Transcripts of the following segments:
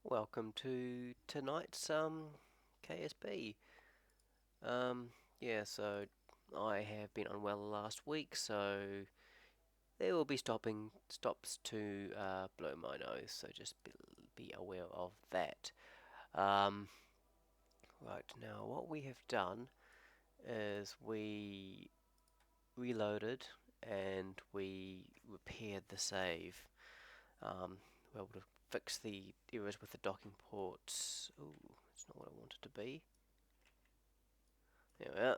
Welcome to tonight's KSB. Yeah, so I have been unwell last week, so there will be stops to blow my nose. So just be aware of that. Um, right now, what we have done is we reloaded and we repaired the save. We were able to fix the errors with the docking ports. Ooh, it's not what I wanted to be. There we are.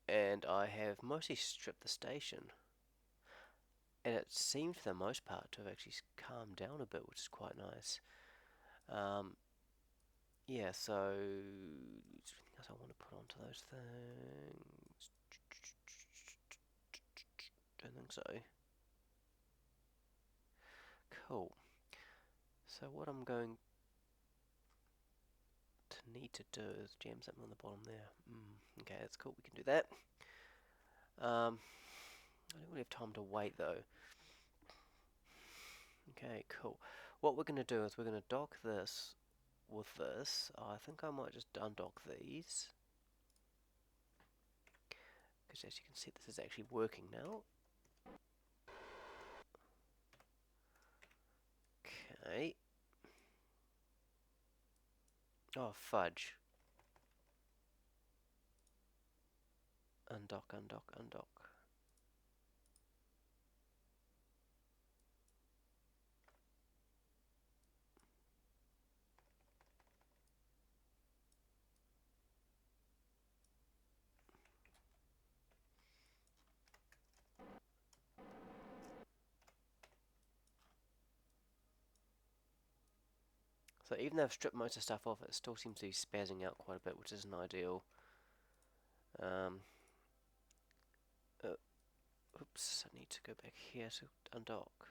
And I have mostly stripped the station. And it seemed for the most part to have actually calmed down a bit, which is quite nice. Yeah, so anything else I want to put onto those things? Don't think so. Cool. So what I'm going to need to do is jam something on the bottom there. Okay, that's cool. We can do that. I don't really have time to wait though. Okay, cool. What we're going to do is we're going to dock this with this. I think I might just undock these, because as you can see this is actually working now. Okay. Oh fudge. Undock, undock, undock. So even though I've stripped most of the stuff off, it still seems to be spazzing out quite a bit, which isn't ideal. Um, oops, I need to go back here to undock.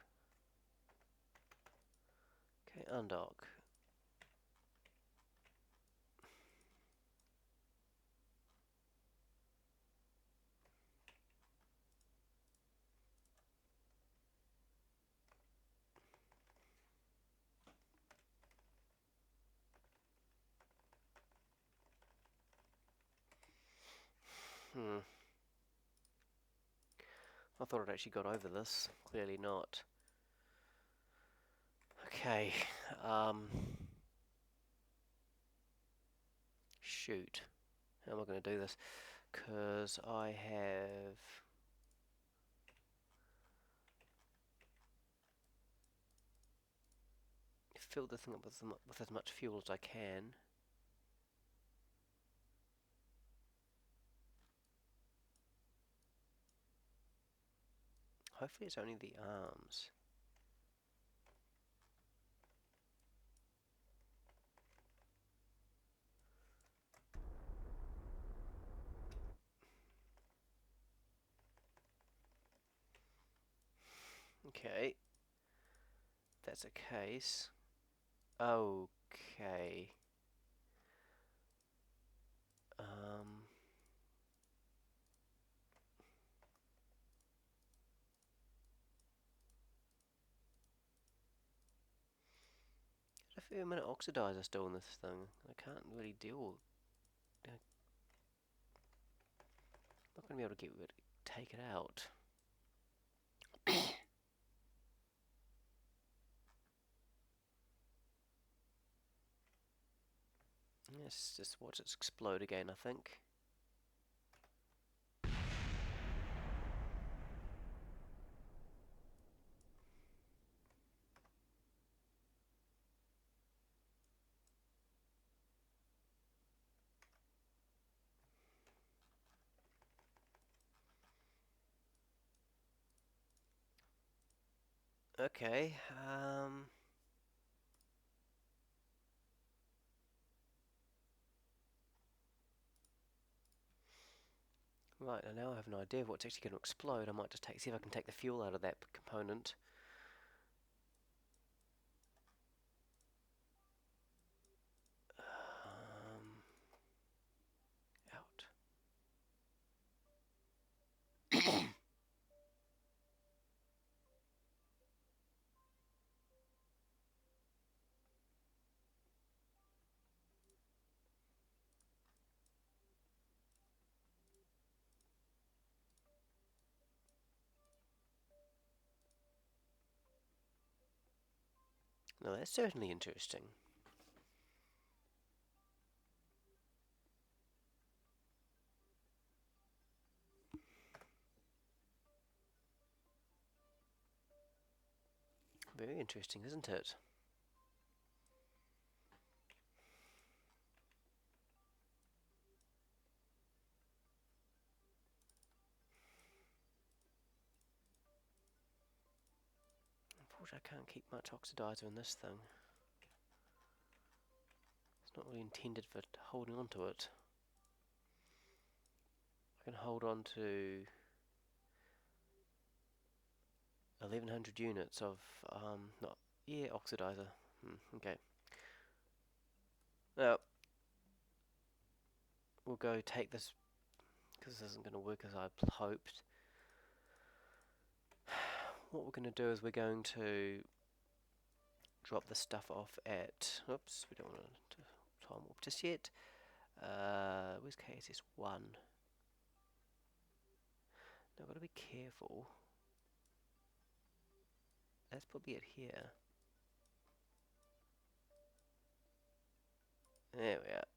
Okay, undock. I thought I'd actually got over this. Clearly not. Okay. Shoot. How am I going to do this? Because I have filled the thing up with as much fuel as I can. Hopefully it's only the arms. Okay. If that's a case. Okay. A fair minute oxidizer still in this thing. I can't really deal. I'm not going to be able to take it out. Let's just watch it explode again, I think. Okay, right, now I have an idea of what's actually going to explode. I might just see if I can take the fuel out of that component. Out. No, that's certainly interesting. Very interesting, isn't it? Unfortunately, I can't keep much oxidizer in this thing. It's not really intended for holding on to it. I can hold on to 1100 units of, not, yeah, oxidizer. Okay. Now, we'll go take this, because this isn't going to work as I hoped. What we're going to do is we're going to drop the stuff off at, oops, we don't want to time warp just yet. Where's KSS1? Now I've got to be careful. That's probably it here. There we are.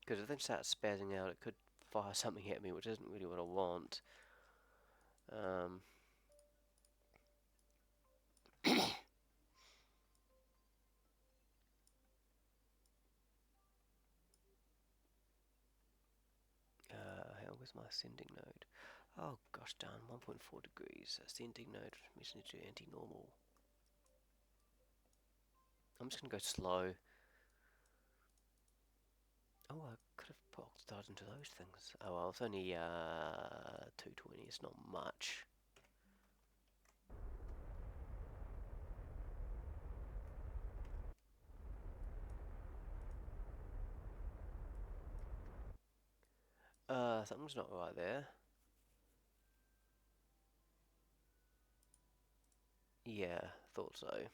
Because if they start spazzing out, it could fire something at me, which isn't really what I want. Hang on, where's my ascending node? Oh gosh darn, 1.4 degrees. Ascending node, mission to anti-normal. I'm just going to go slow. Oh, I could have put oxidizer into those things. Oh well, it's only 220, it's not much. Something's not right there. Yeah, thought so.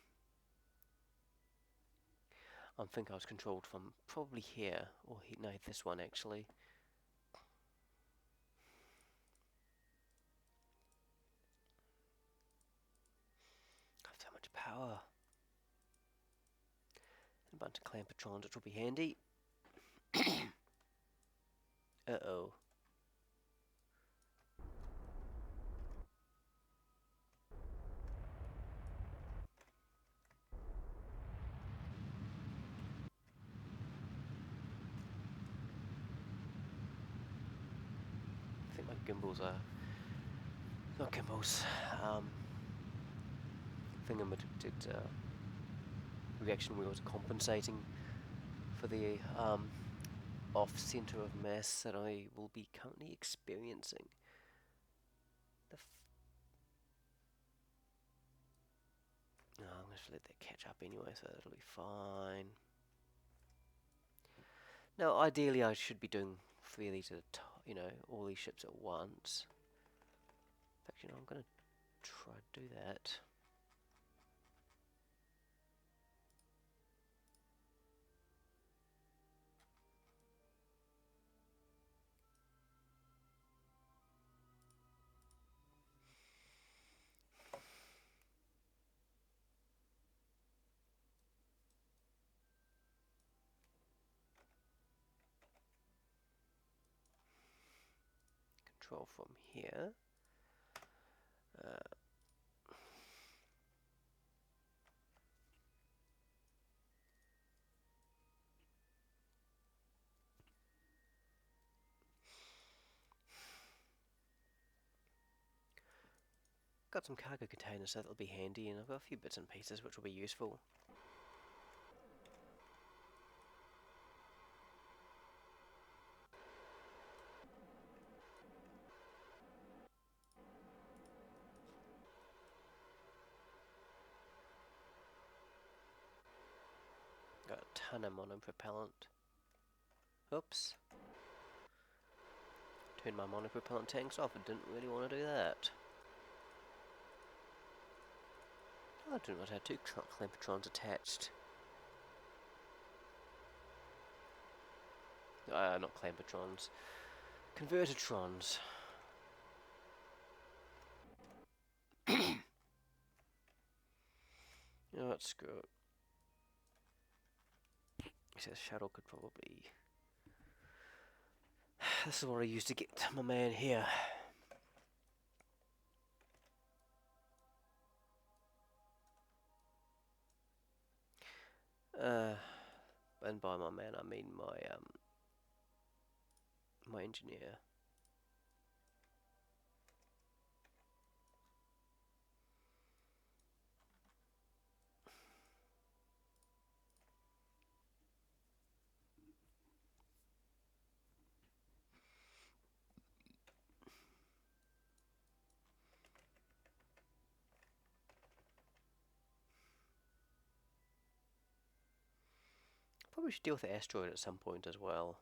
I think I was controlled from probably here, or no, this one actually. I have so much power. And a bunch of clampetrons, which will be handy. Uh-oh. I think my gimbals are... not gimbals. Thingamatic reaction wheels are compensating for the off-center of mass that I will be currently experiencing. No, I'm going to let that catch up anyway, so that'll be fine. Now, ideally, I should be doing 3 of these at a time, you know, all these ships at once. In fact, you know, I'm going to try to do that. Control from here. Got some cargo containers, so that'll be handy, and I've got a few bits and pieces which will be useful. Got a ton of monopropellant. Oops. Turned my monopropellant tanks off. I didn't really want to do that. Oh, I didn't want to have 2 clampetrons attached. Not clampetrons. Convertertrons. You know what, screw it. So the shuttle could probably... This is what I used to get my man here. And by my man I mean my engineer. Probably should deal with the asteroid at some point as well.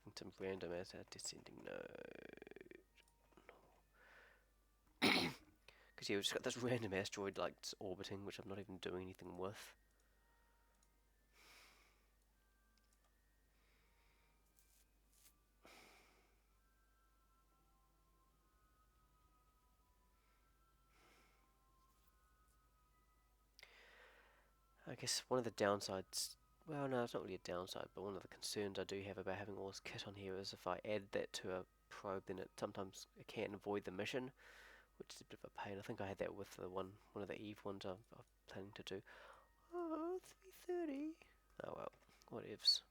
Something random as a descending node. Because yeah, we've just got this random asteroid like orbiting, which I'm not even doing anything with. I guess one of the downsides, well no, it's not really a downside, but one of the concerns I do have about having all this kit on here is if I add that to a probe, then sometimes it can't avoid the mission, which is a bit of a pain. I think I had that with the one of the Eve ones I'm planning to do. Oh, 3:30. Oh well, whatevs.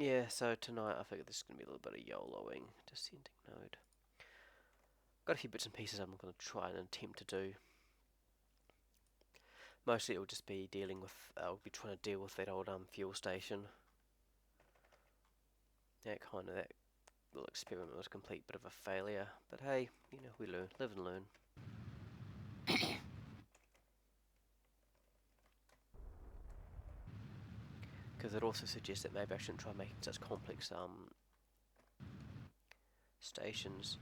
Yeah, so tonight I figure this is going to be a little bit of YOLOing, descending node. Got a few bits and pieces I'm going to try and attempt to do. Mostly it will just be dealing with, I'll be trying to deal with that old fuel station. That little experiment was a complete bit of a failure, but hey, you know, we learn, live and learn. Because it also suggests that maybe I shouldn't try making such complex stations.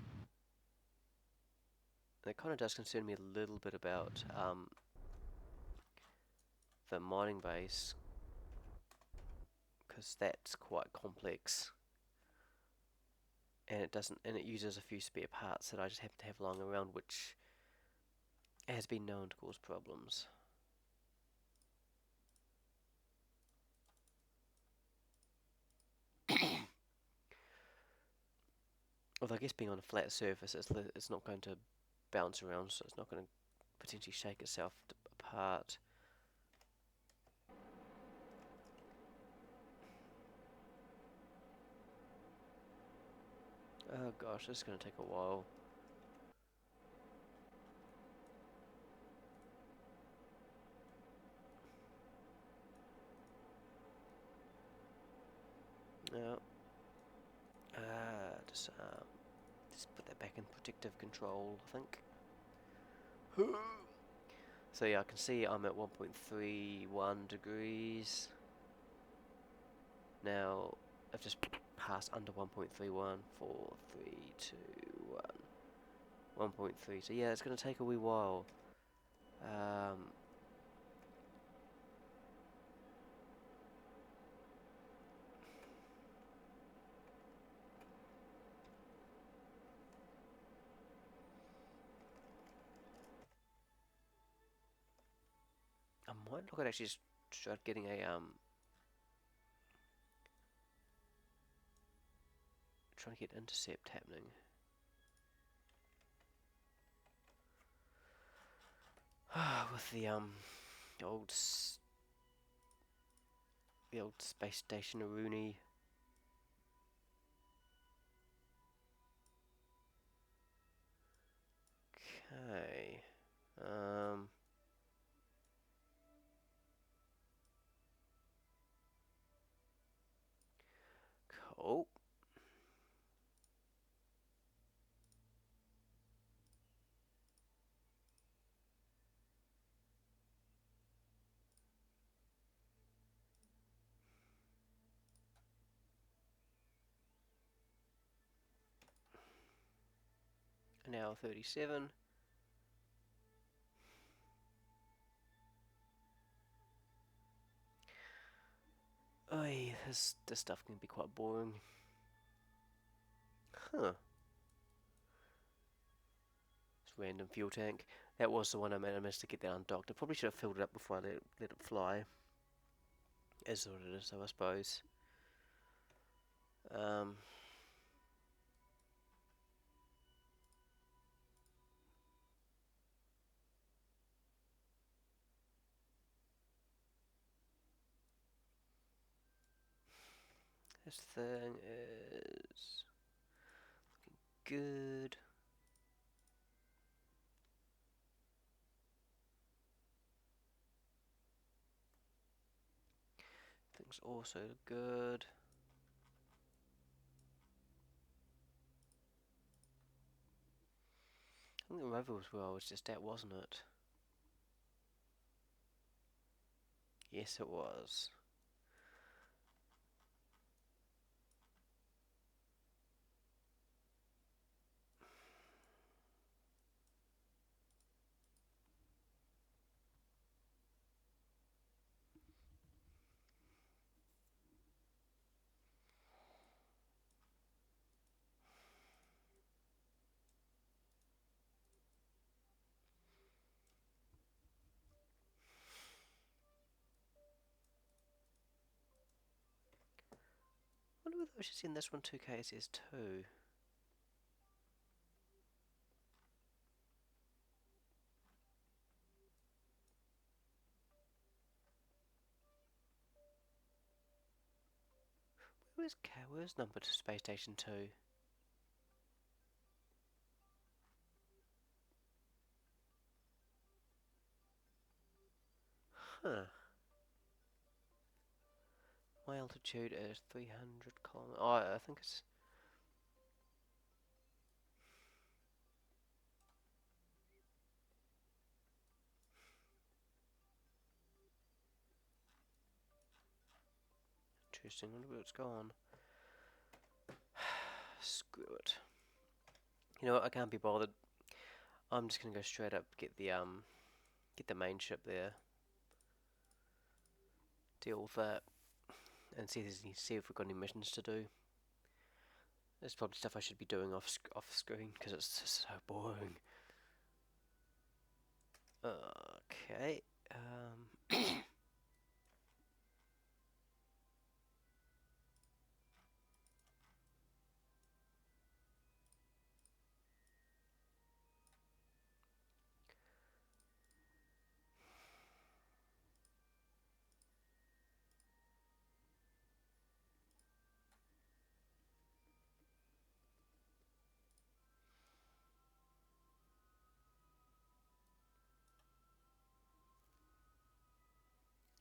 And it kind of does concern me a little bit about the mining base, because that's quite complex, and it uses a few spare parts that I just happen to have lying around, which has been known to cause problems. Although I guess being on a flat surface, it's not going to bounce around, so it's not going to potentially shake itself apart. Oh gosh, this is going to take a while. No. Just put that back in protective control, I think. So yeah, I can see I'm at 1.31 degrees. Now, I've just passed under 1.31, 4, 3, 2, 1. 1.3, so yeah, it's going to take a wee while. I might look at actually just start getting a, trying to get intercept happening. With the old space station Rooney. Okay. Cool. An hour 37. Oh yeah, this stuff can be quite boring. Huh. It's random fuel tank. That was the one I managed to get that undocked. I probably should have filled it up before I let it fly. Is what it is, though, I suppose. Um, this thing is good. Things also good. I think the rover was where I was just at, wasn't it? Yes, it was. I wonder whether I should send this one to KSS too. Where's number to space station 2? Huh. My altitude is 300 kilometers. Oh, I think it's... Interesting, I wonder where it's gone. Screw it. You know what, I can't be bothered. I'm just gonna go straight up, get the main ship there. Deal with that. And see if we've got any missions to do. There's probably stuff I should be doing off screen, because it's just so boring. Okay.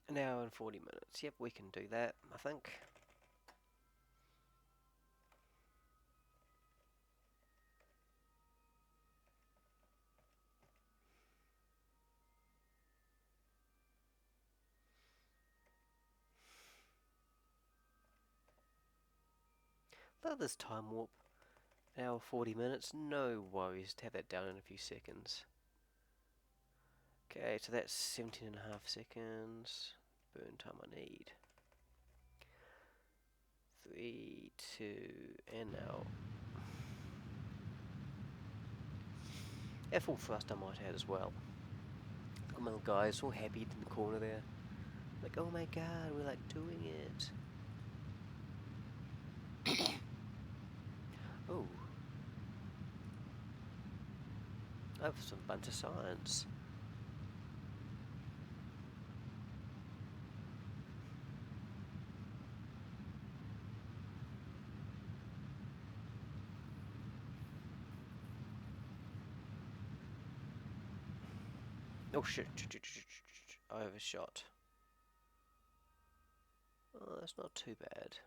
An hour and 40 minutes. Yep, we can do that, I think. Look this time warp. An hour 40 minutes. No worries to have that down in a few seconds. Okay, so that's 17.5 seconds. Burn time I need. 3, 2, and now. Full thrust I might add as well. Look at my little guys all happy in the corner there. Like, oh my god, we're like doing it. Oh. I have some bunch of science. Oh shit, I overshot. Oh, that's not too bad.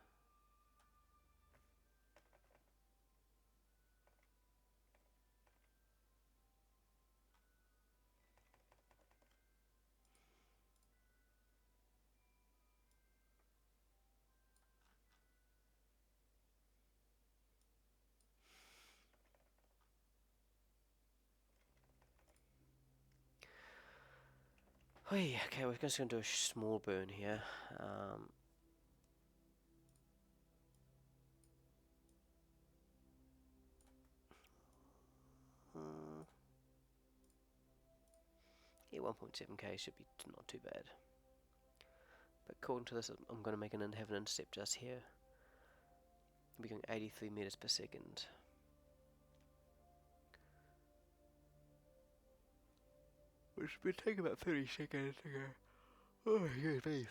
Oh yeah, okay, we're just going to do a small burn here. Hmm, yeah, 1.7k should be not too bad. But according to this, I'm going to have an intercept just here. We're going 83 meters per second. Which would take about 30 seconds to go. Oh, excuse me.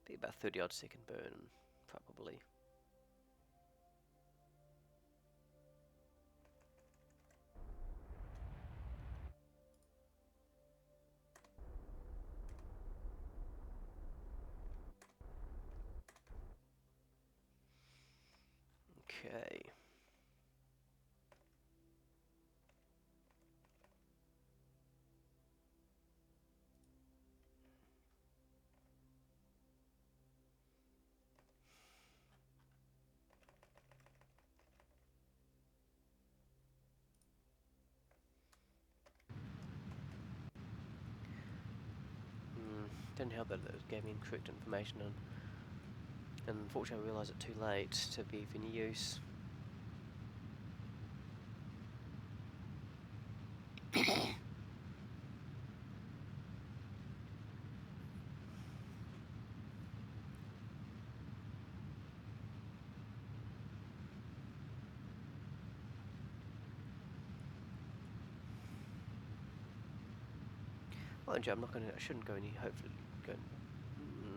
Be about 30 odd second burn, probably. Okay. Didn't help that it gave me incorrect information, and unfortunately I realised it too late to be of any use. Mind you, I shouldn't go any, hopefully,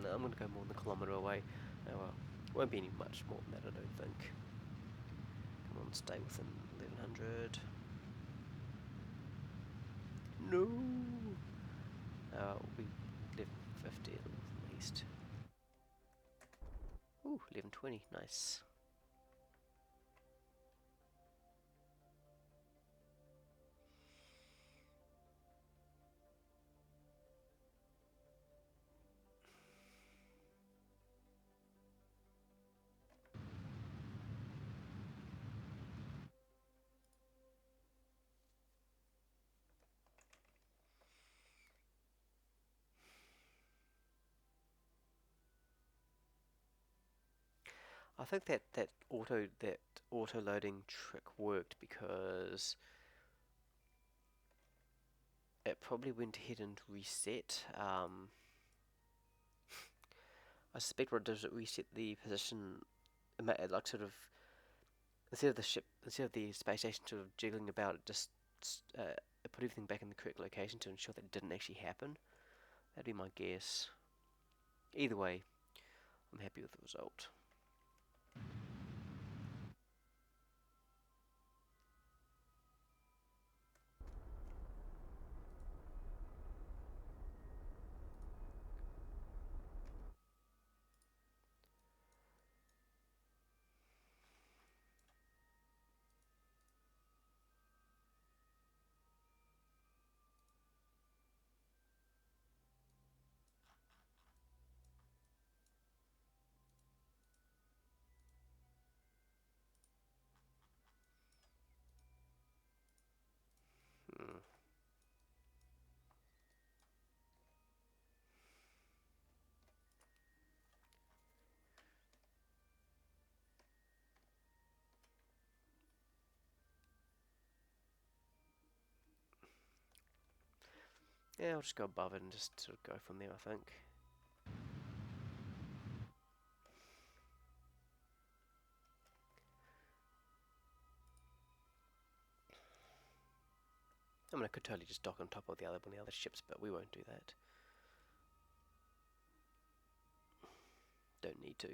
no, I'm going to go more than a kilometre away. Oh well, won't be any much more than that, I don't think. Come on, stay within 1100. No! It'll be 1150 at least. Ooh, 1120, nice. I think that auto loading trick worked because it probably went ahead and reset. I suspect what it does is it reset the position, like sort of instead of the space station sort of jiggling about, it just it put everything back in the correct location to ensure that it didn't actually happen. That'd be my guess. Either way, I'm happy with the result. Hmm. Yeah, I'll just go above it and just sort of go from there, I think. I mean, I could totally just dock on top of one of the other ships, but we won't do that. Don't need to.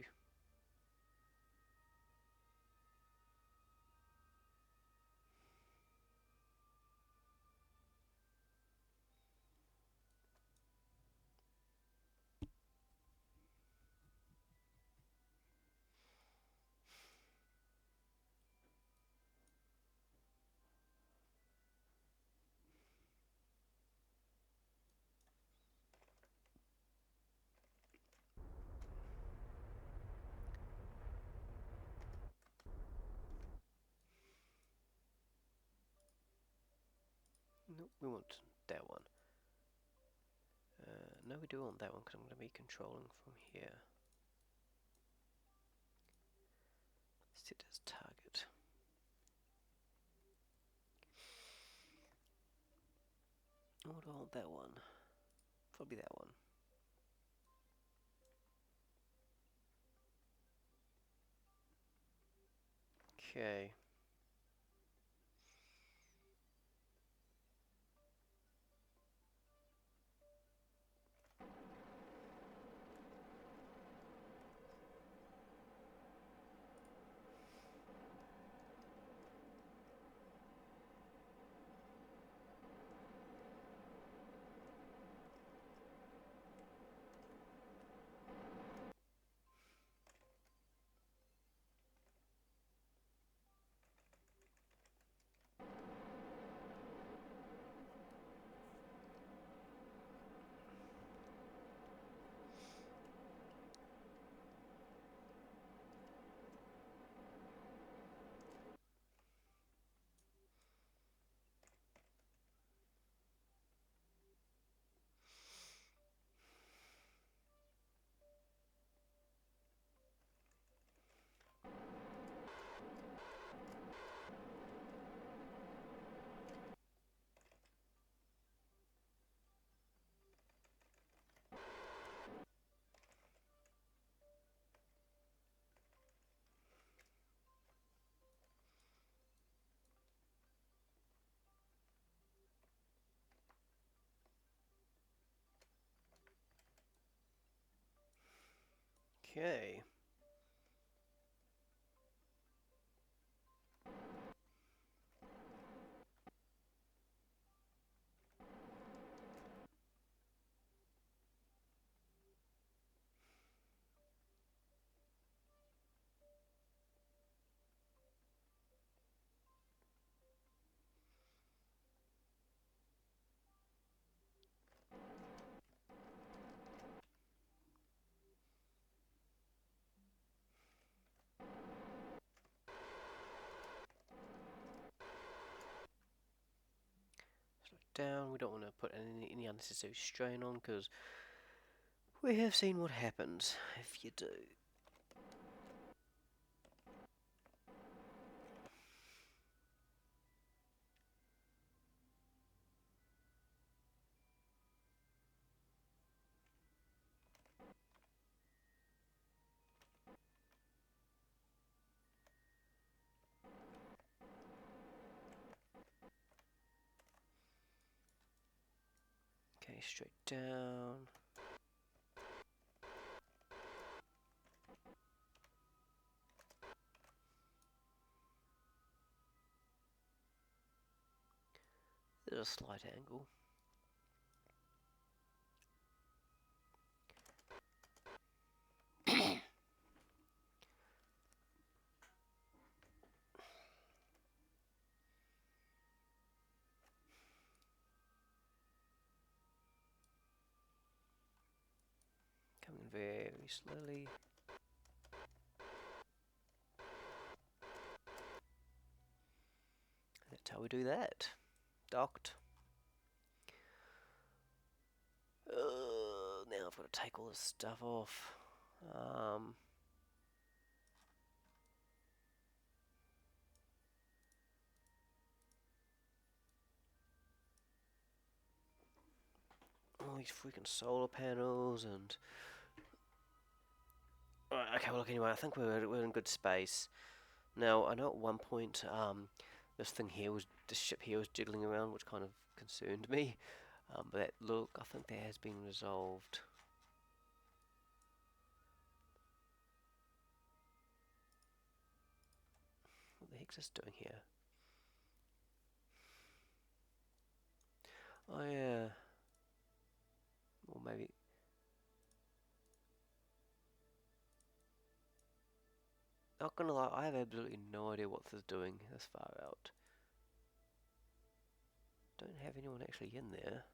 Nope, we want that one. No, we do want that one because I'm going to be controlling from here. Set as target. Oh, do I want that one? Probably that one. Okay. Okay. Down. We don't want to put any unnecessary strain on because we have seen what happens if you do. Okay, straight down. There's a slight angle. Coming very slowly. That's how we do that. Docked. Now I've got to take all this stuff off. All these freaking solar panels and... Right, okay, well look, anyway, I think we're in good space. Now, I know at one point, this ship here was jiggling around, which kind of concerned me. But look, I think that has been resolved. What the heck's this doing here? Oh yeah. Or maybe... Not gonna lie, I have absolutely no idea what this is doing this far out. Don't have anyone actually in there.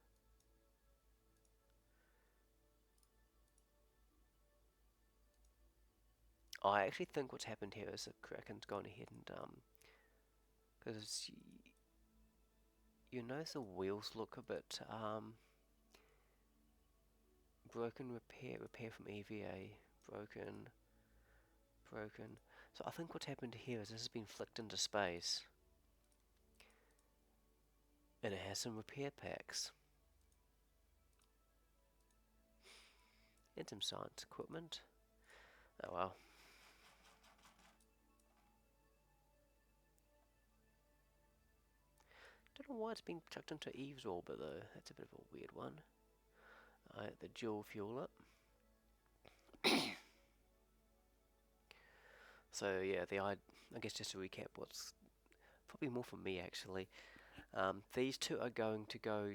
I actually think what's happened here is the Kraken's gone ahead and because you notice the wheels look a bit broken. Repair from EVA, broken. So I think what's happened here is this has been flicked into space, and it has some repair packs and some science equipment. Oh well. Don't know why it's been chucked into Eve's orbit though. That's a bit of a weird one. The dual fuel up. So yeah, I guess just to recap, what's probably more for me actually. These two are going to go.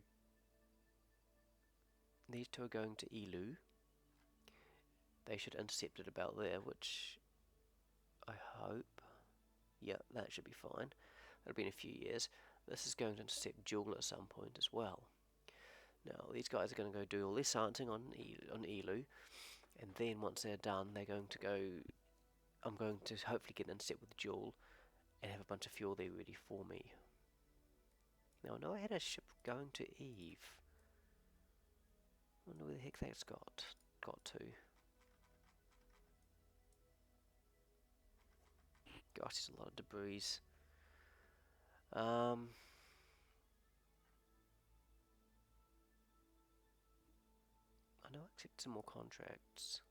These two are going to Elu. They should intercept it about there, which I hope. Yeah, that should be fine. That'll be in a few years. This is going to intercept Joule at some point as well. Now, these guys are going to go do all this sciencing on Elu, and then once they're done, they're going to go. I'm going to hopefully get an intercept with Joule and have a bunch of fuel there ready for me. Now, I know I had a ship going to Eve. I wonder where the heck that's got to. Gosh, there's a lot of debris. I know I accepted some more contracts.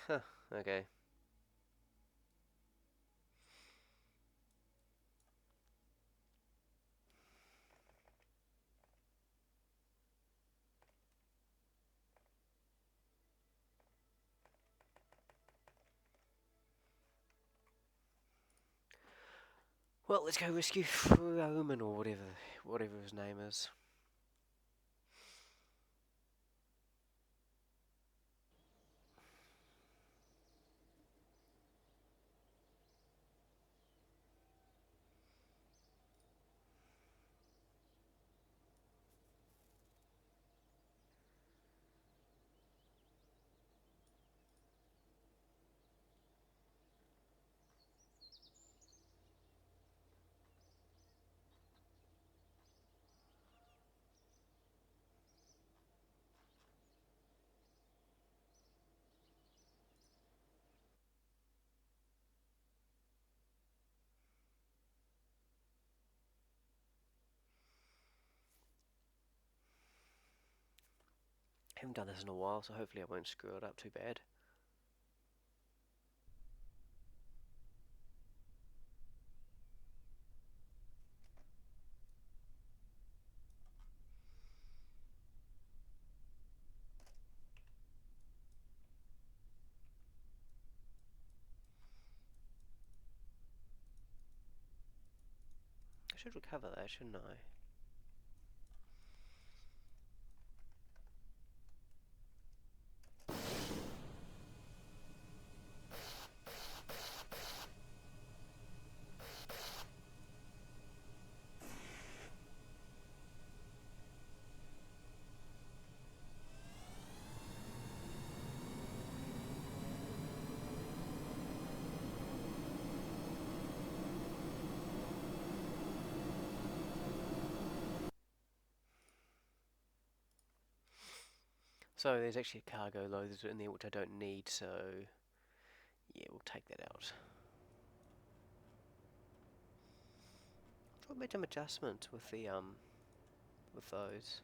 Huh, okay. Well, let's go rescue Roman or whatever his name is. I haven't done this in a while, so hopefully I won't screw it up too bad. I should recover that, shouldn't I? So there's actually a cargo loaded in there which I don't need, so yeah, we'll take that out. I'll make some adjustment with the with those.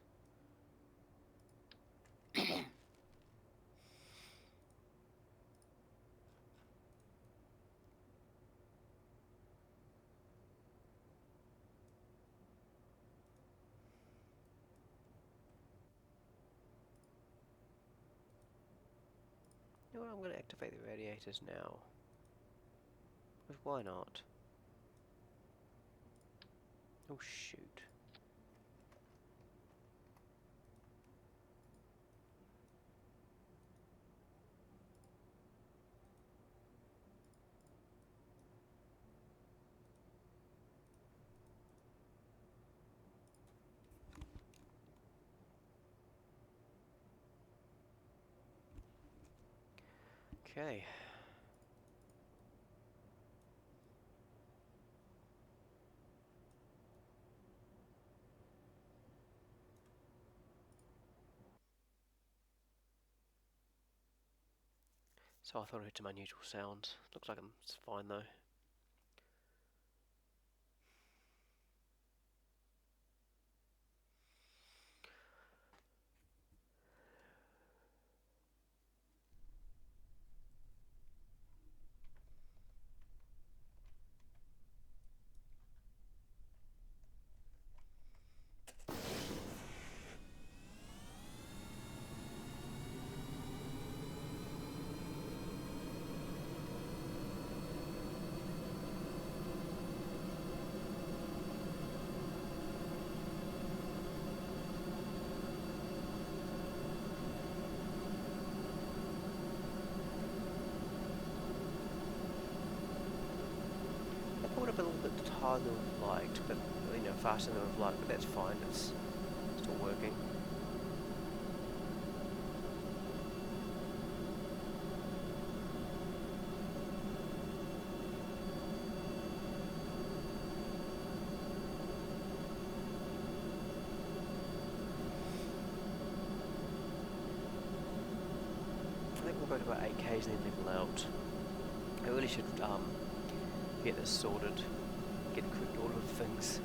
You know what, I'm going to activate the radiators now. Because why not? Oh shoot. Okay. So I thought I heard some unusual sounds. Looks like it's fine though. I pulled up a little bit higher than I've liked, but faster than I've liked, but that's fine, it's still working. I think we'll go to about 8Ks and then level out. I really should get this sorted, get a quick order of things.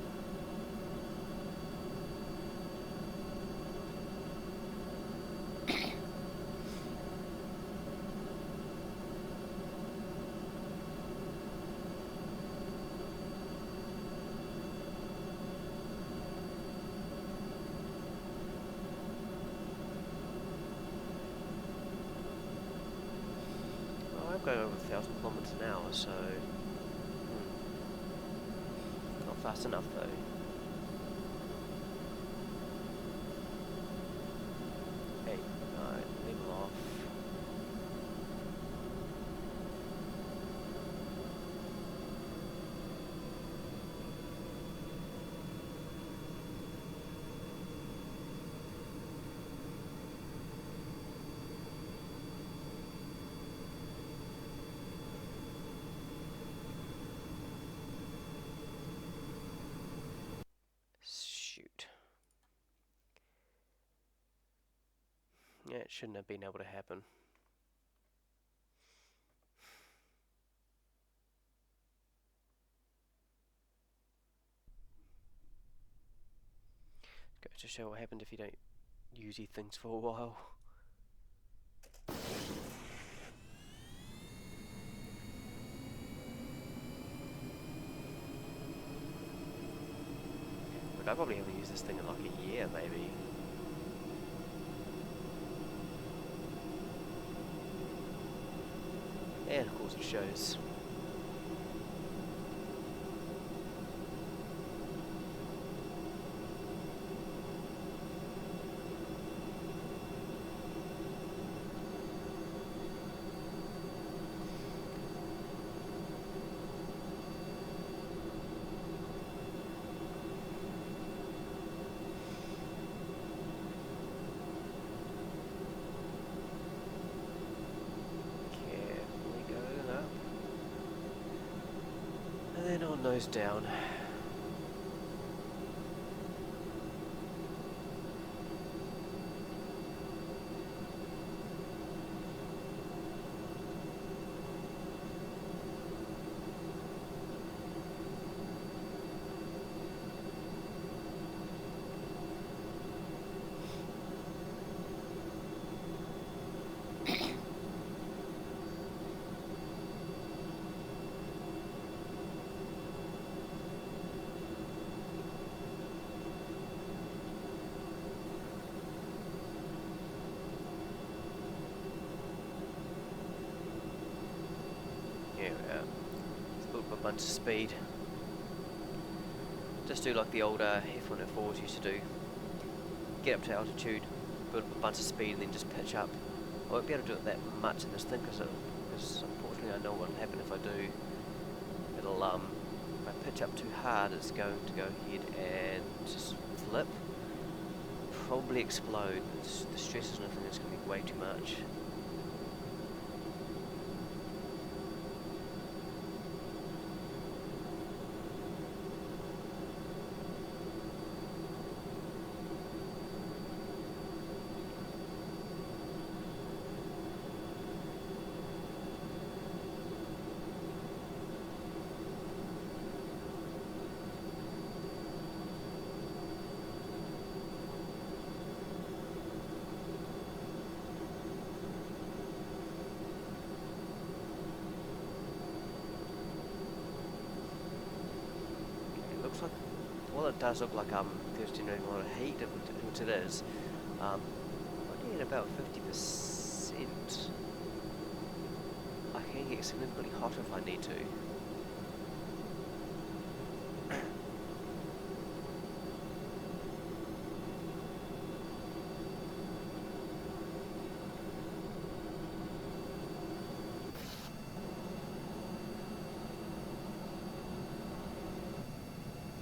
Going over 1,000 kilometers an hour, so not fast enough though. Hey, level off. Yeah, it shouldn't have been able to happen. Goes to show what happens if you don't use these things for a while. Look, I probably haven't used this thing in like a year, maybe. And of course it shows. And then on nose down. A bunch of speed. Just do like the old F1 F4s used to do. Get up to altitude, build up a bunch of speed, and then just pitch up. I won't be able to do it that much in this thing because unfortunately I know what will happen if I do. It'll if I pitch up too hard, it's going to go ahead and just flip. Probably explode. The stress is nothing. It's going to be way too much. Well, it does look like there's generating a lot of heat, which it is. Only at about 50%. I can get significantly hotter if I need to.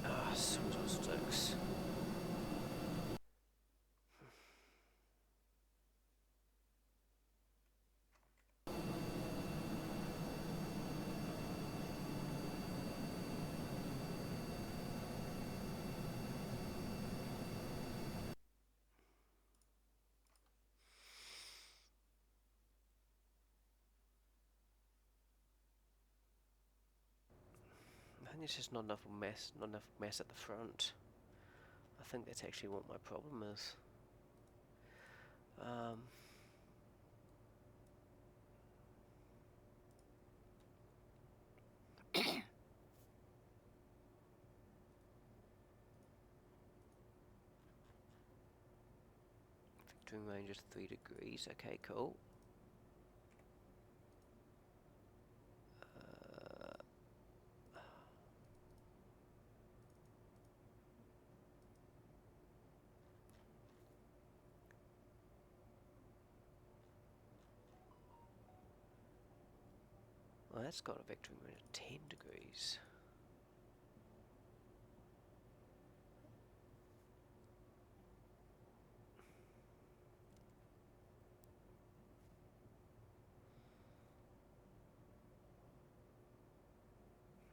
Ah, sweet old sticks. I think there's just not enough mass at the front. I think that's actually what my problem is. Vectoring range is 3 degrees. Okay, cool. Well, that's got a vectoring range of 10 degrees.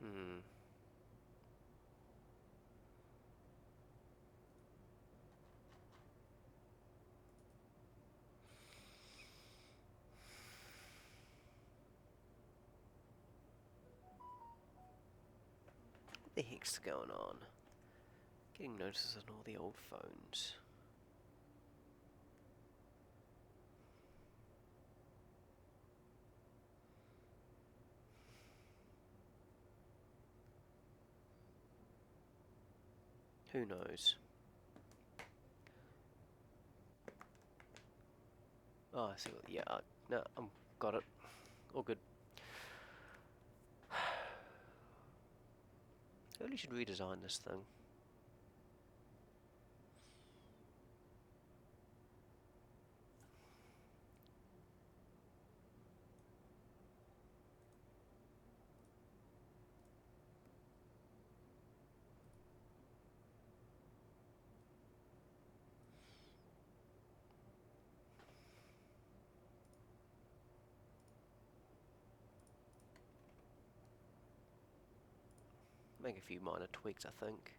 Hmm. What the heck's going on? Getting notices on all the old phones. Who knows? Oh, I see. Yeah, no, got it. All good. I really should redesign this thing. Make a few minor tweaks, I think.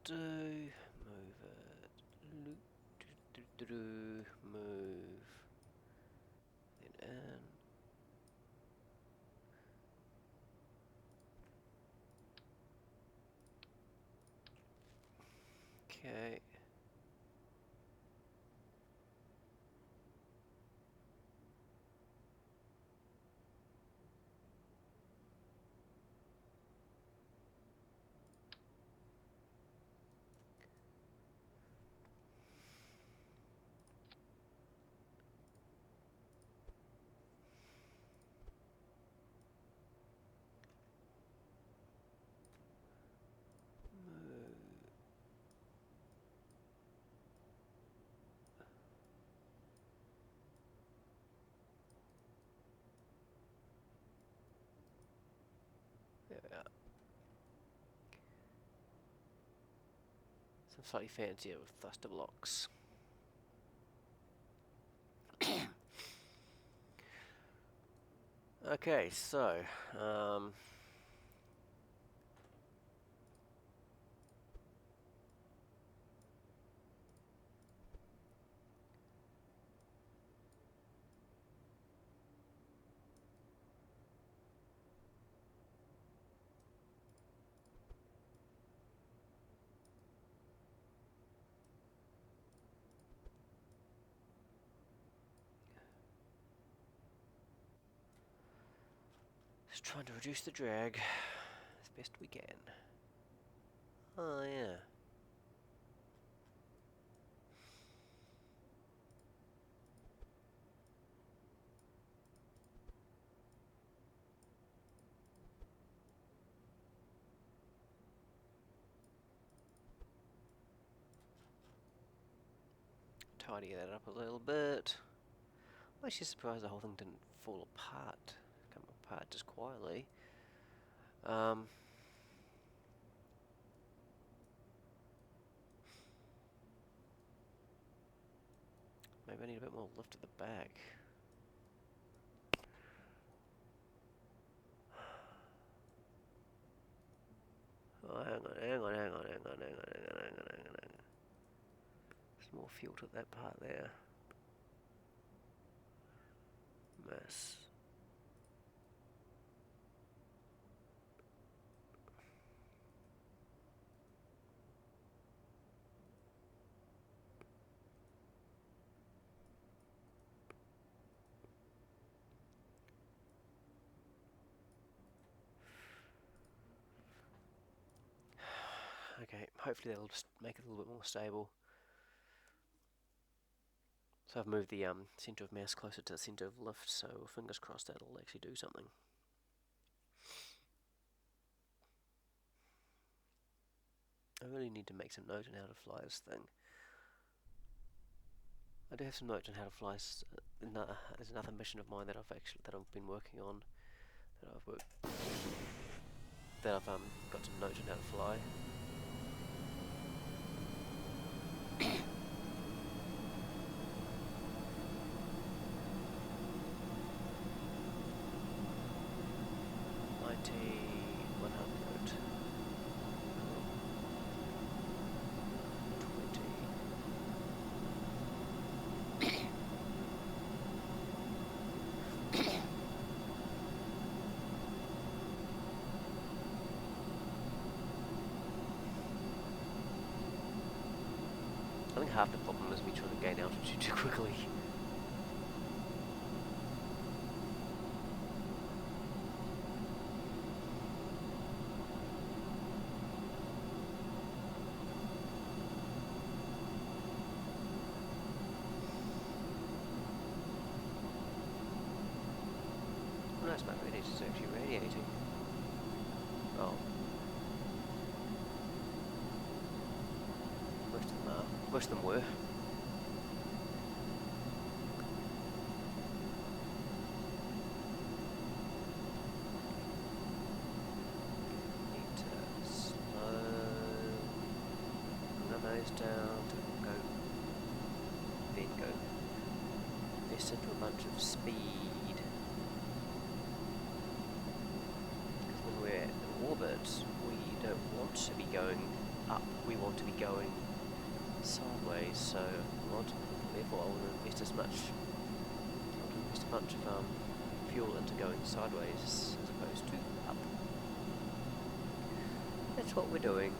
Do move it. Move. Then in. Okay. slightly fancier with thruster blocks. Okay, so just trying to reduce the drag as best we can. Oh yeah. Tidy that up a little bit. I'm actually surprised the whole thing didn't fall apart, come apart just quietly. Maybe I need a bit more lift at the back. Oh, hang on. There's more fuel to that part there. Mass. Okay, hopefully that'll just make it a little bit more stable. So I've moved the centre of mass closer to the centre of lift, so fingers crossed that'll actually do something. I really need to make some note on how to fly this thing. I do have some notes on how to fly. There's another mission of mine that I've been working on. That I've got some notes on how to fly. I think half the problem is me trying to gain altitude too quickly. Oh, nice, my radiator's actually radiating. Oh. Most of them were. Need to slow the nose down to go, then go this into a bunch of speed. Because when we're in orbit, we don't want to be going up, we want to be going sideways, so therefore I want to invest a bunch of fuel into going sideways as opposed to up. That's what we're doing.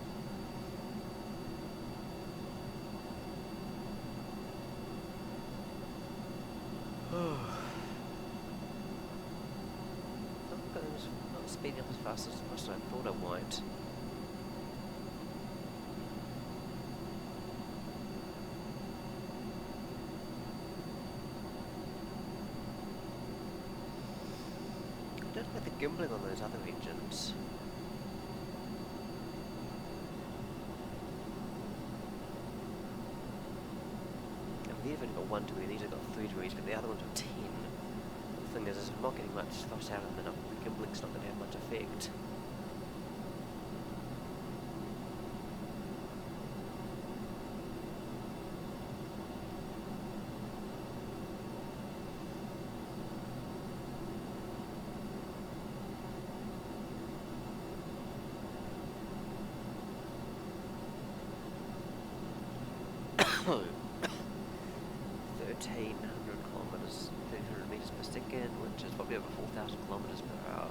Not speeding up as fast as I thought I might. I don't like the gimbling on those other engines. They've only got 1 degree, these have got 3 degrees, but the other ones are 10. The thing is, I'm not getting much thrust out of them, the gimbling's not going to have much effect. 1300 kilometers, 1300 meters per second, which is probably over 4,000 kilometers per hour.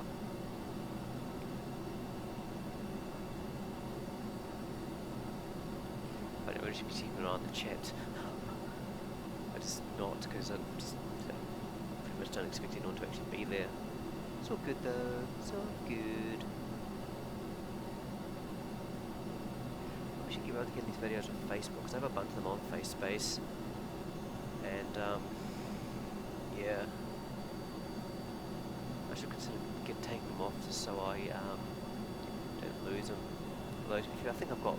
I don't really should be keeping an eye on the chat. I just not, because I just pretty much don't expect anyone to actually be there. It's all good though, it's all good. We should get around to getting these videos on Facebook, because I have a bunch of them on FaceSpace. And yeah, I should consider taking them off just so I don't lose them. Although to be fair, I think I've got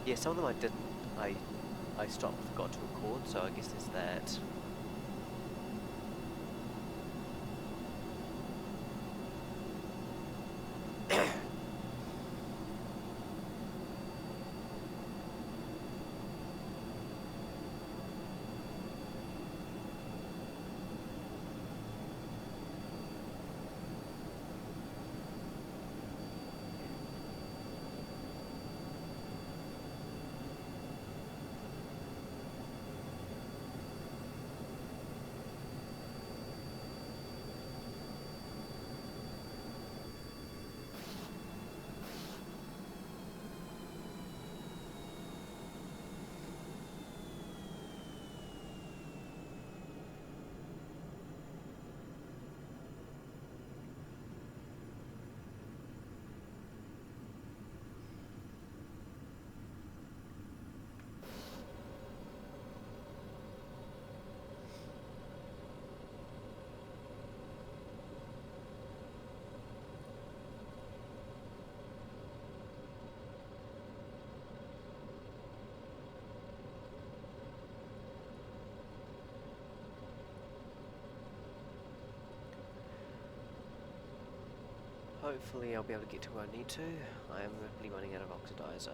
yeah, some of them I didn't. I stopped, forgot to record, so I guess there's that. Hopefully I'll be able to get to where I need to. I am rapidly running out of oxidizer.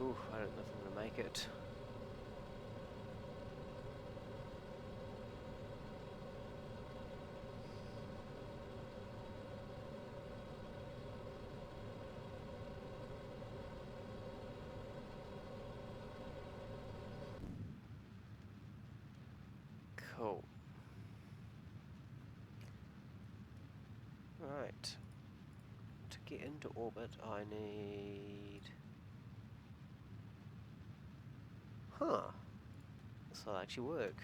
Ooh, I don't know if I'm going to make it. Cool. Right. To get into orbit, I need... Huh. This will actually work.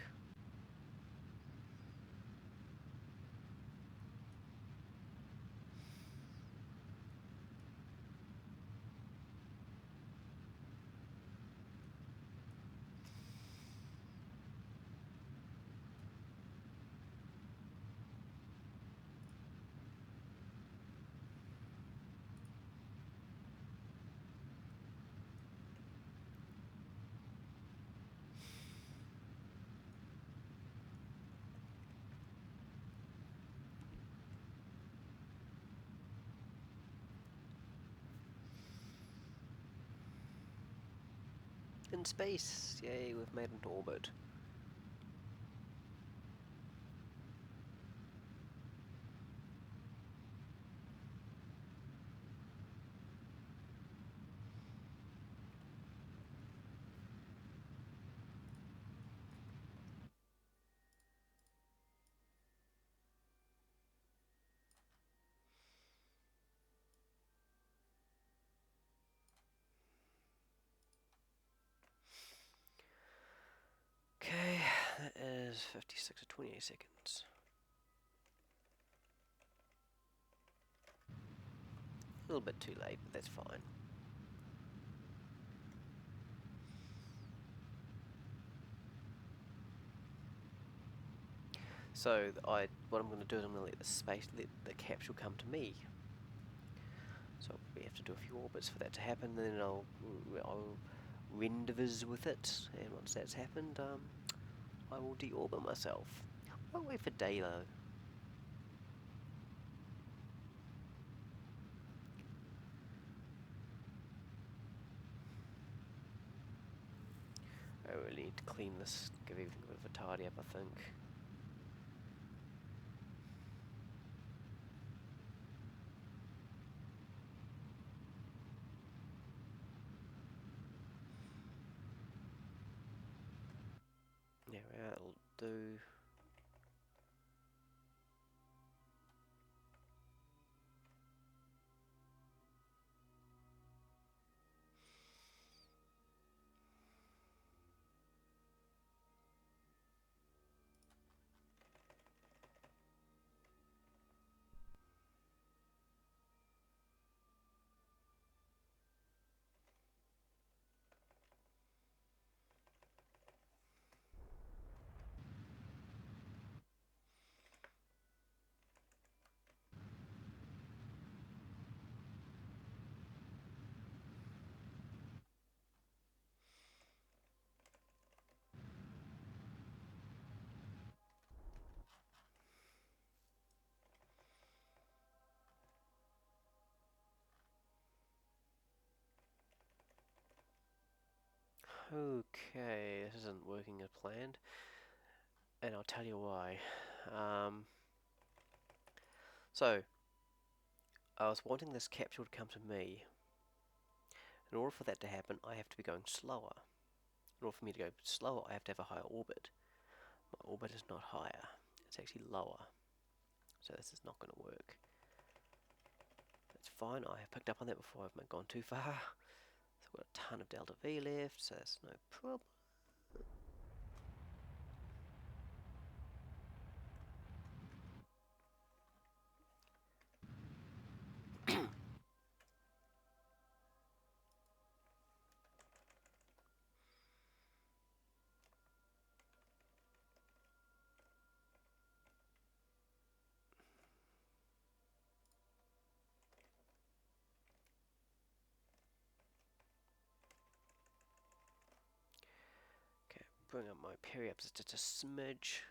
In space! Yay, we've made it into orbit. Okay, that is 56 to 28 seconds. A little bit too late, but that's fine. So what I'm going to do is I'm going to let the capsule come to me. So I'll probably have to do a few orbits for that to happen. Then rendezvous with it, and once that's happened, I will deorbit myself. I'll wait for day though. I really need to clean this, give everything a bit of a tidy up, I think. Yeah, that'll do. Okay, this isn't working as planned, and I'll tell you why. So, I was wanting this capsule to come to me. In order for that to happen, I have to be going slower. In order for me to go slower, I have to have a higher orbit. My orbit is not higher, it's actually lower. So this is not going to work. That's fine, I have picked up on that before I've gone too far. So I've got a ton of delta V left, so that's no problem. Okay, bring up my periapsis just a smidge.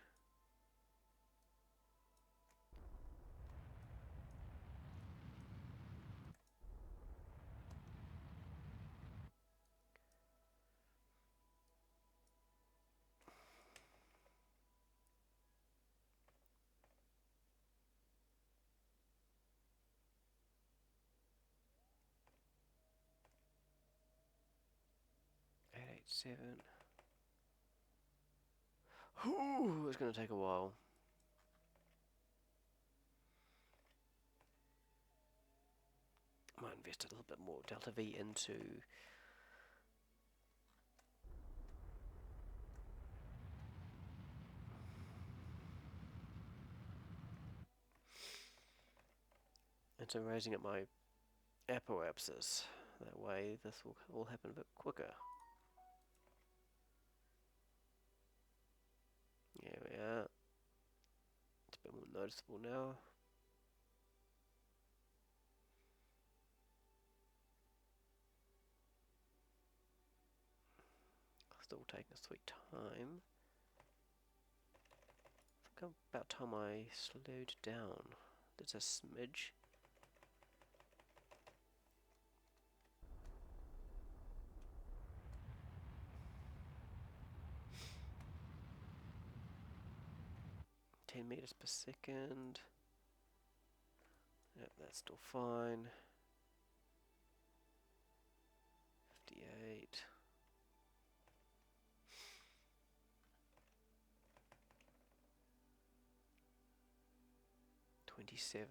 Eight, 7. Ooh, it's going to take a while. I might invest a little bit more delta V into raising up my apoapsis. That way this will all happen a bit quicker. There we are. It's a bit more noticeable now. Still taking a sweet time. I think about time I slowed down. That's a smidge. (10 meters per second). Yep, that's still fine. 58. 27.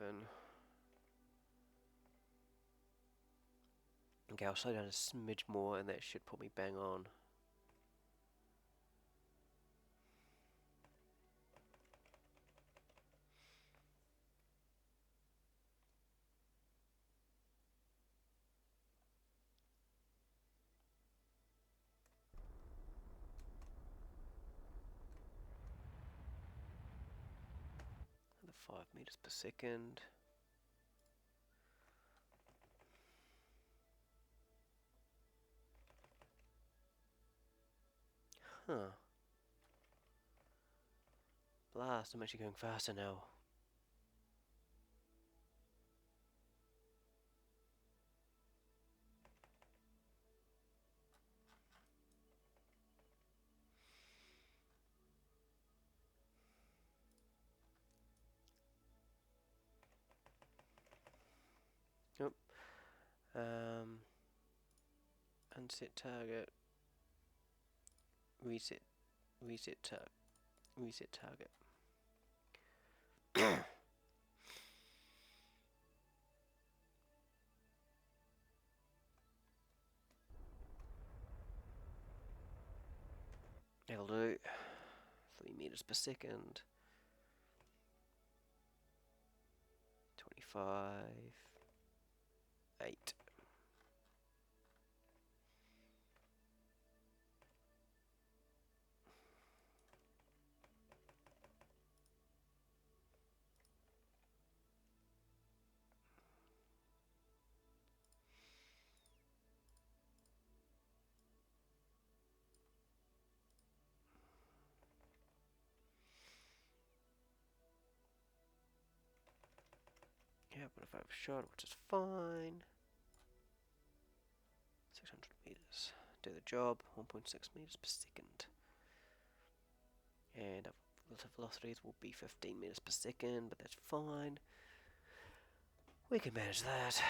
Okay, I'll slow down a smidge more and that should put me bang on. Another 5 meters per second. Huh. Blast, I'm actually going faster now. Yep. Unset target. Reset. Reset target. Reset target. That'll do. 3 meters per second. 25. 8. Yeah, but if I have a shot, which is fine. 600 meters. Do the job. 1.6 meters per second. And our relative velocities will be 15 meters per second, but that's fine. We can manage that.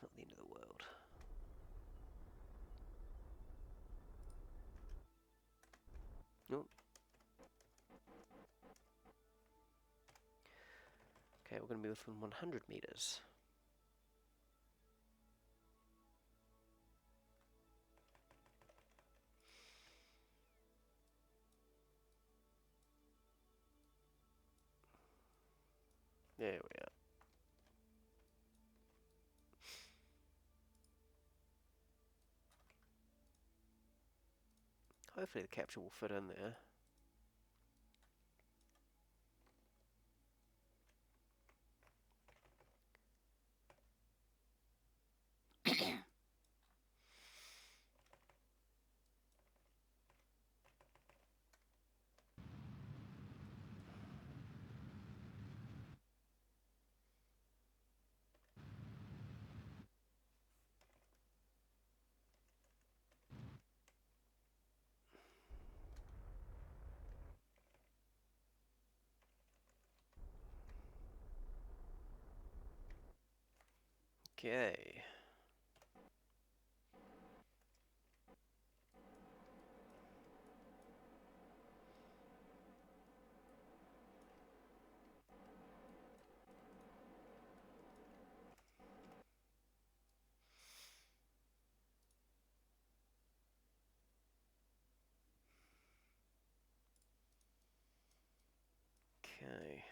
Not the end of the world. Nope. Okay, we're going to be within 100 meters. There we are. Hopefully the capture will fit in there. Okay. Okay.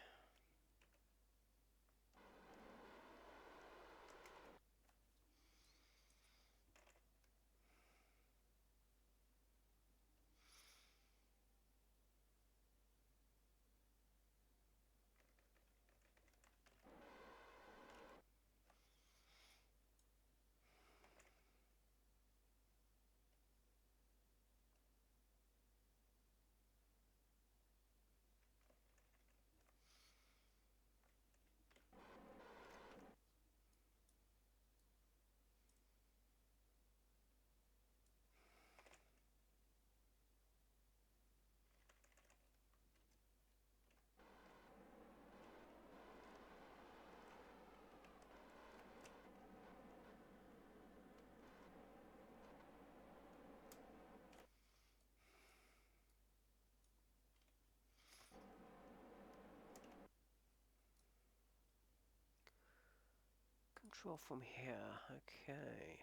Control from here. Okay.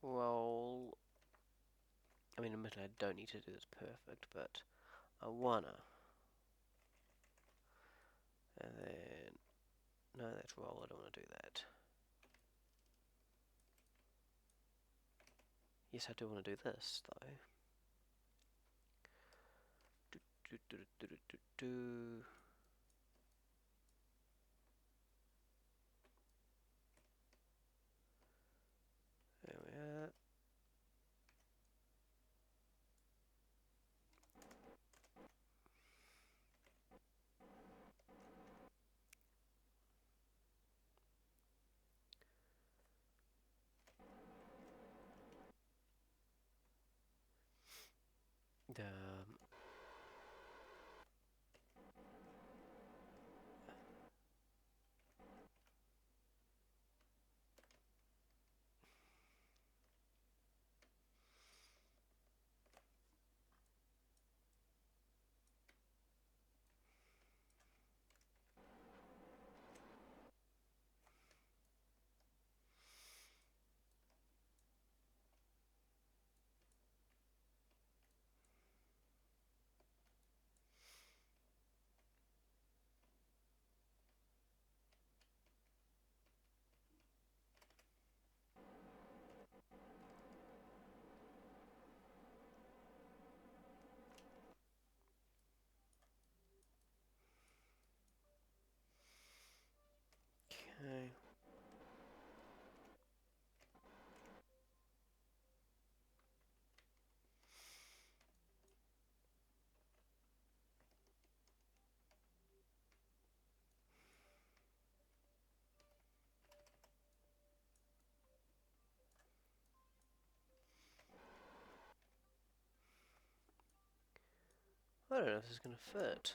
Well, I mean, admittedly, I don't need to do this perfect, but I wanna. And then, no, that's roll. I don't want to do that. Yes, I do want to do this though. Do, do, do, do, do, do, do. There we are. Um, okay. I don't know if this is going to fit.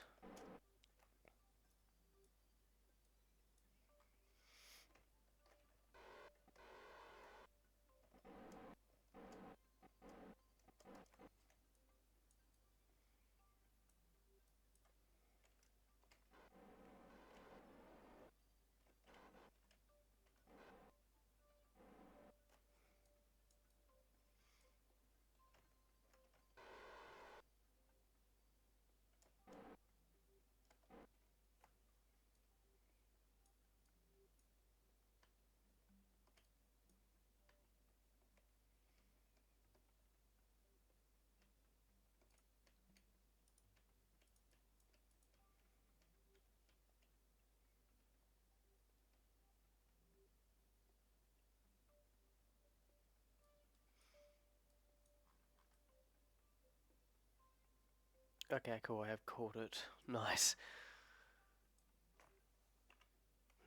Okay, cool, I have caught it. Nice.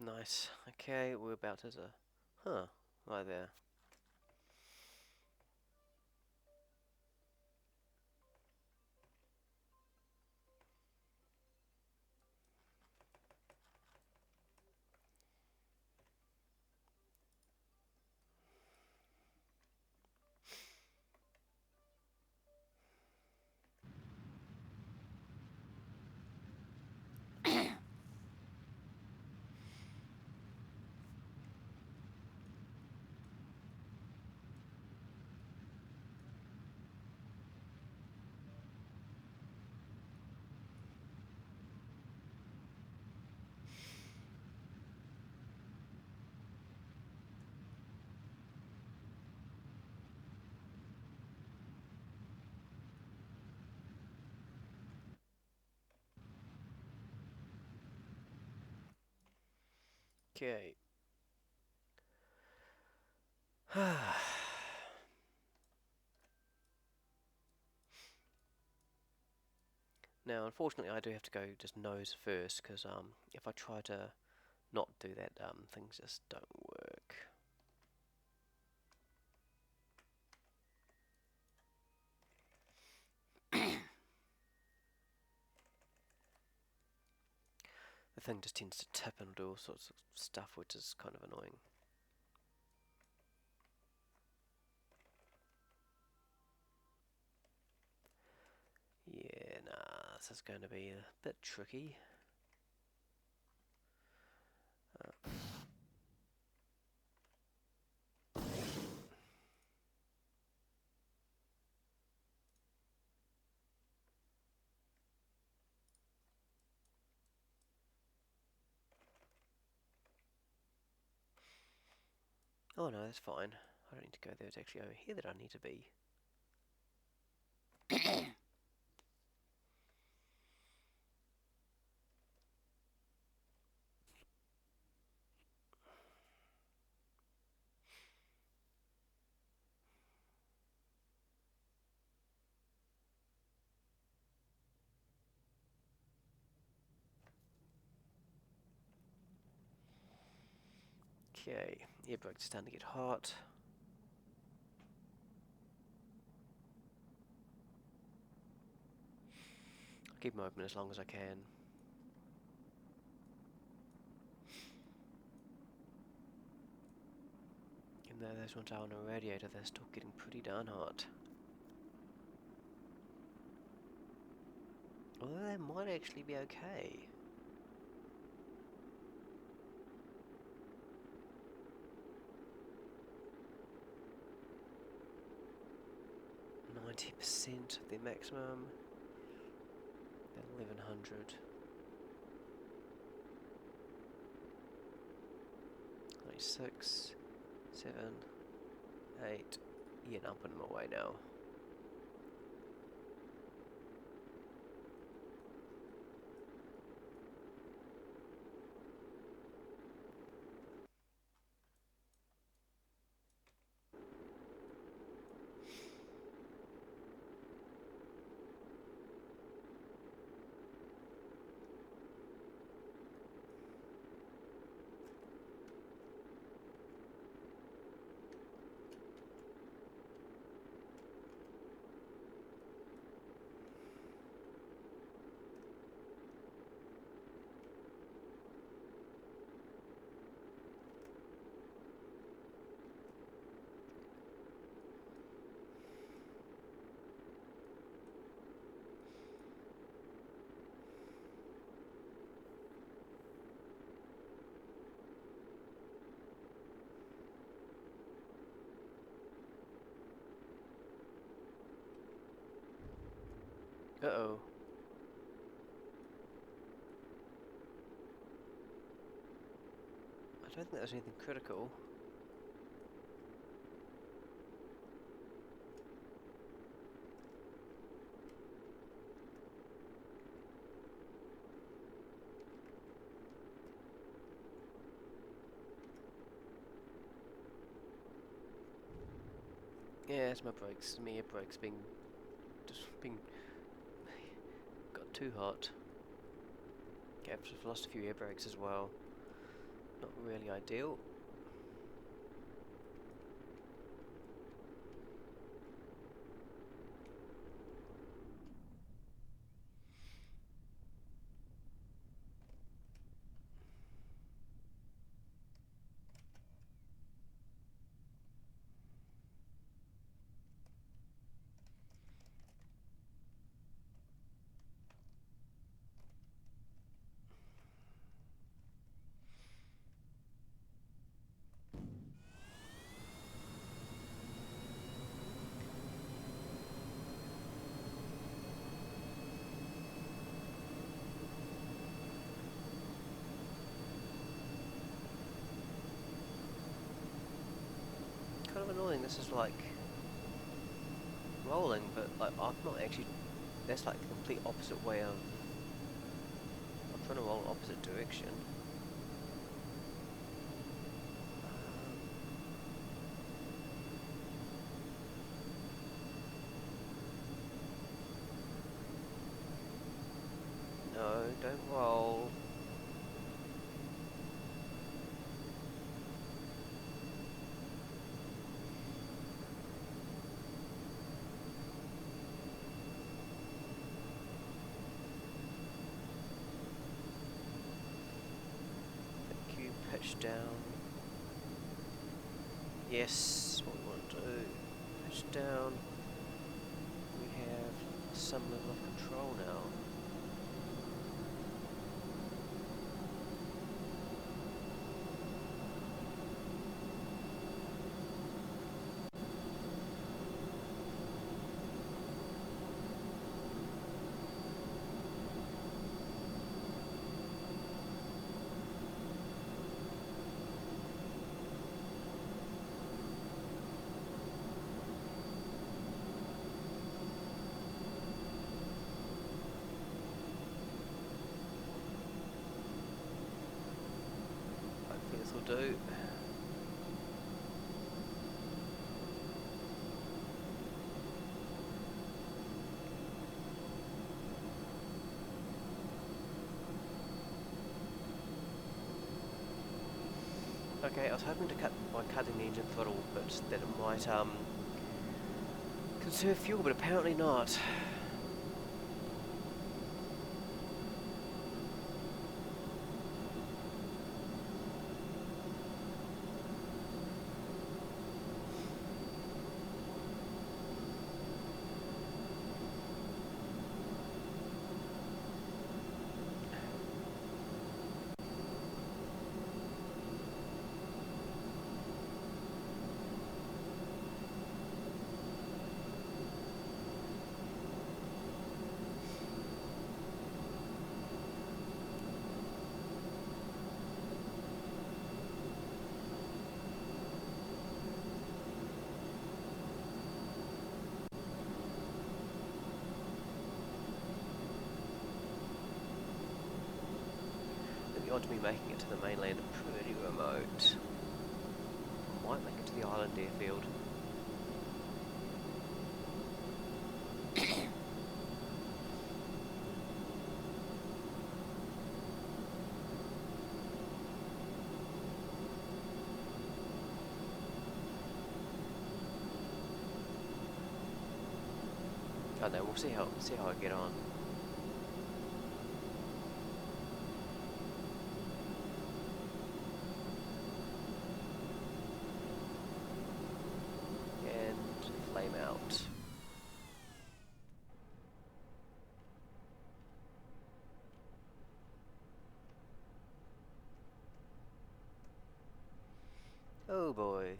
Nice. Okay, we're about as a... Huh, right there. Okay. Now, unfortunately, I do have to go just nose first, because if I try to not do that, things just don't work. The thing just tends to tip and do all sorts of stuff, which is kind of annoying. Yeah, nah, this is going to be a bit tricky. Oh no, that's fine. I don't need to go there. It's actually over here that I need to be. Okay, airbright's starting to get hot. keep them open as long as I can. Even though those ones are on a radiator, they're still getting pretty darn hot. Although they might actually be okay. %, the maximum. At 1100. 96, 7, 8. Yeah, I'm putting them away now. Uh-oh. I don't think that was anything critical. Yeah, it's my brakes. My air brakes being got too hot. Okay, I've lost a few air brakes as well. Not really ideal. Kind of annoying. This is like rolling, but like I'm not actually. That's like the complete opposite way of. I'm trying to roll in opposite direction. No, don't roll. Pitch down. Yes, what we want to do. Pitch down. We have some level of control now. This will do. Okay, I was hoping to by cutting the engine throttle a bit that it might conserve fuel, but apparently not. The odds of me making it to the mainland are pretty remote. Might make it to the island airfield. I don't know, we'll see how I get on. And flame out. Oh boy.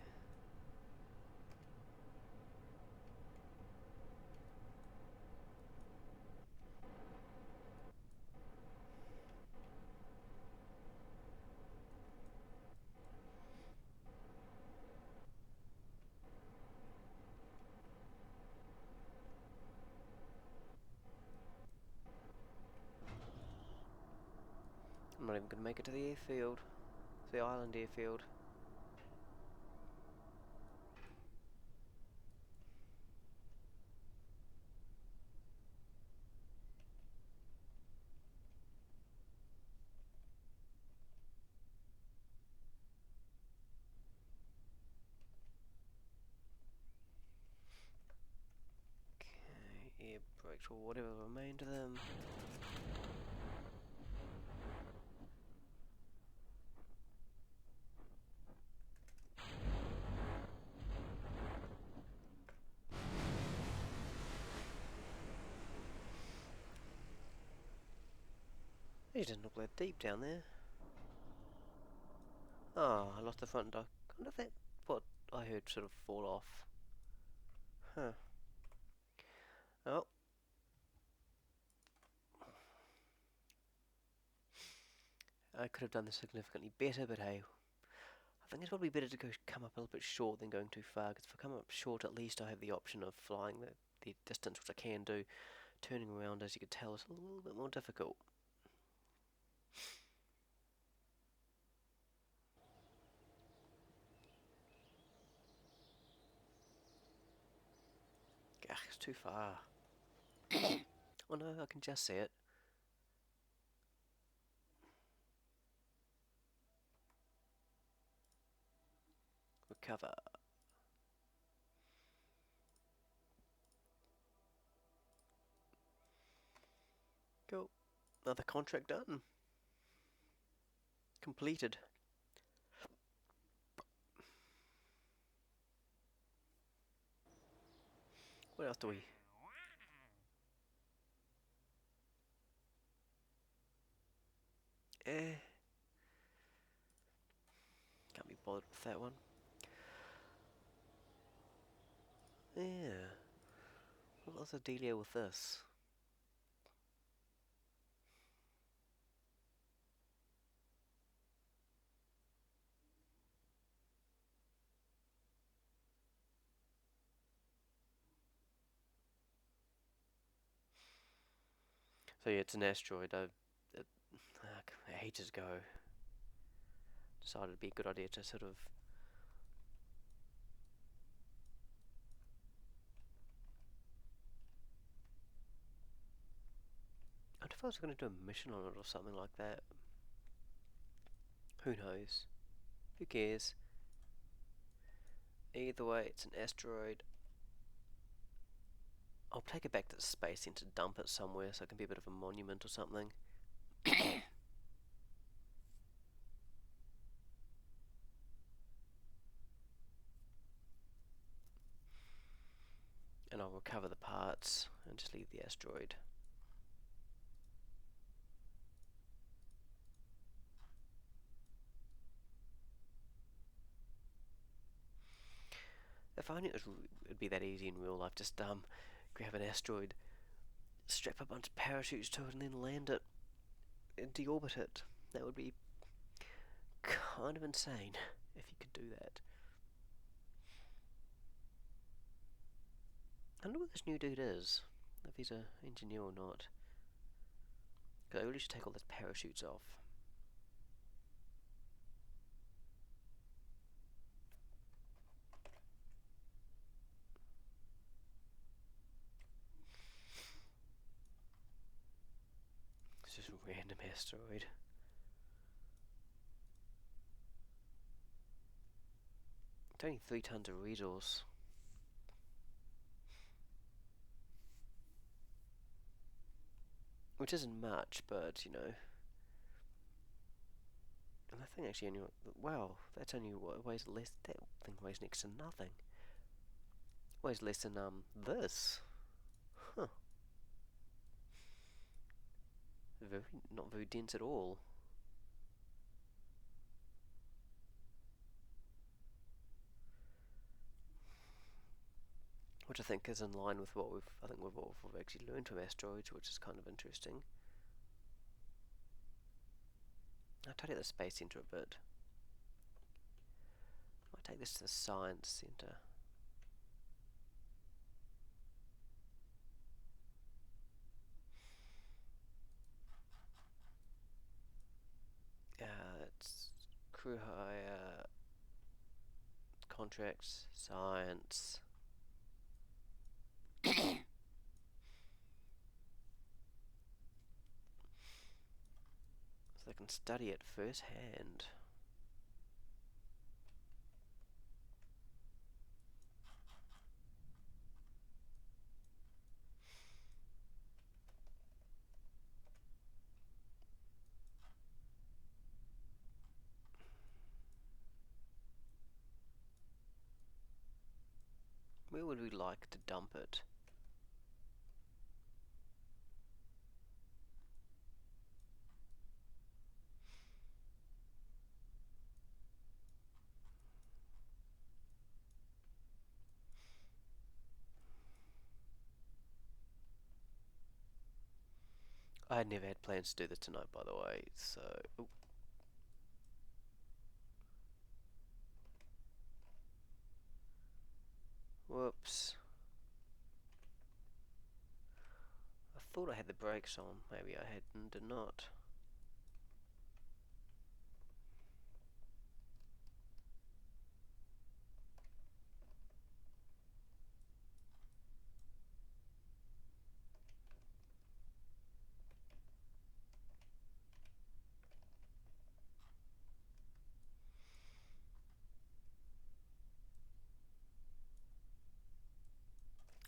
I'm not even going to make it to the airfield. The island airfield. Okay, air brakes or whatever remained of them. It didn't look that deep down there. Oh, I lost the front dock. I wonder if that what I heard sort of fall off. Huh. Oh. I could have done this significantly better, but hey. I think it's probably better to come up a little bit short than going too far, because if I come up short, at least I have the option of flying the distance, which I can do. Turning around, as you can tell, is a little bit more difficult. Gah, it's too far. Oh no, I can just see it. Recover. Cool. Another contract done. Completed. What else do we... Can't be bothered with that one. Yeah. What's the dealio with this? So yeah, it's an asteroid. Ages ago, decided it'd be a good idea to sort of... I wonder if I was going to do a mission on it or something like that. Who knows? Who cares? Either way, it's an asteroid. I'll take it back to the space center, dump it somewhere so it can be a bit of a monument or something. And I'll recover the parts and just leave the asteroid. If only it'd be that easy in real life, just grab an asteroid, strap a bunch of parachutes to it and then land it and deorbit it. That would be kind of insane if you could do that. I wonder what this new dude is, if he's an engineer or not. Because I really should take all those parachutes off. asteroid. It's only 3 tons of resource. Which isn't much, but, you know. And that thing actually only... Wow, that's only weighs less... That thing weighs next to nothing. Weighs less than, this. Huh. Not very dense at all. Which I think is in line with what we've actually learned from asteroids, which is kind of interesting. I'll tidy the space center a bit. I'll take this to the science center. It's crew hire, contracts, science. So they can study it firsthand. Where would we like to dump it? I had never had plans to do this tonight, by the way, so... Ooh. Whoops. I thought I had the brakes on. Maybe I did not.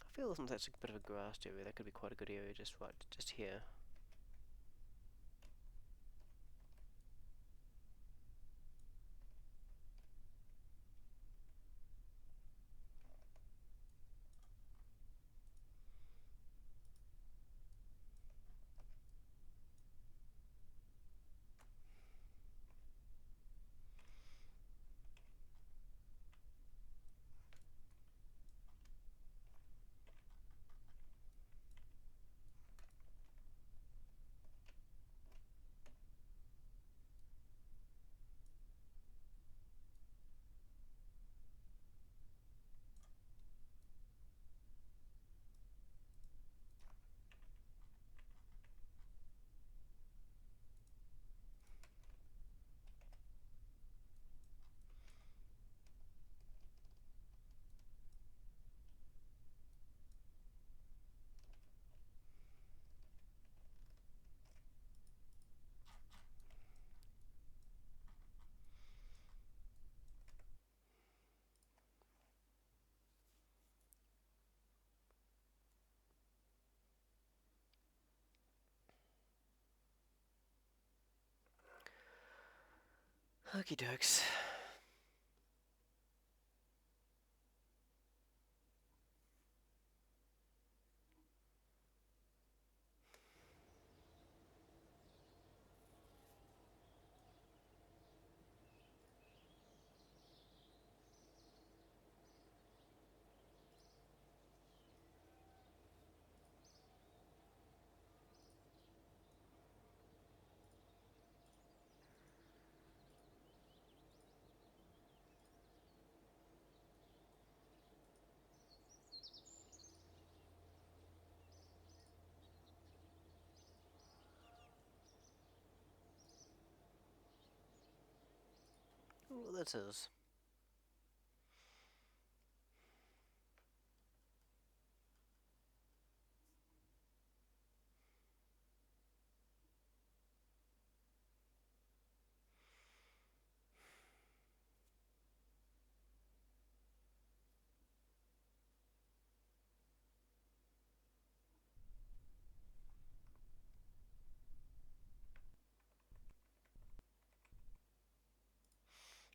I feel since that's a bit of a grassed area, that could be quite a good area just here. Okie dokes. Well, this is.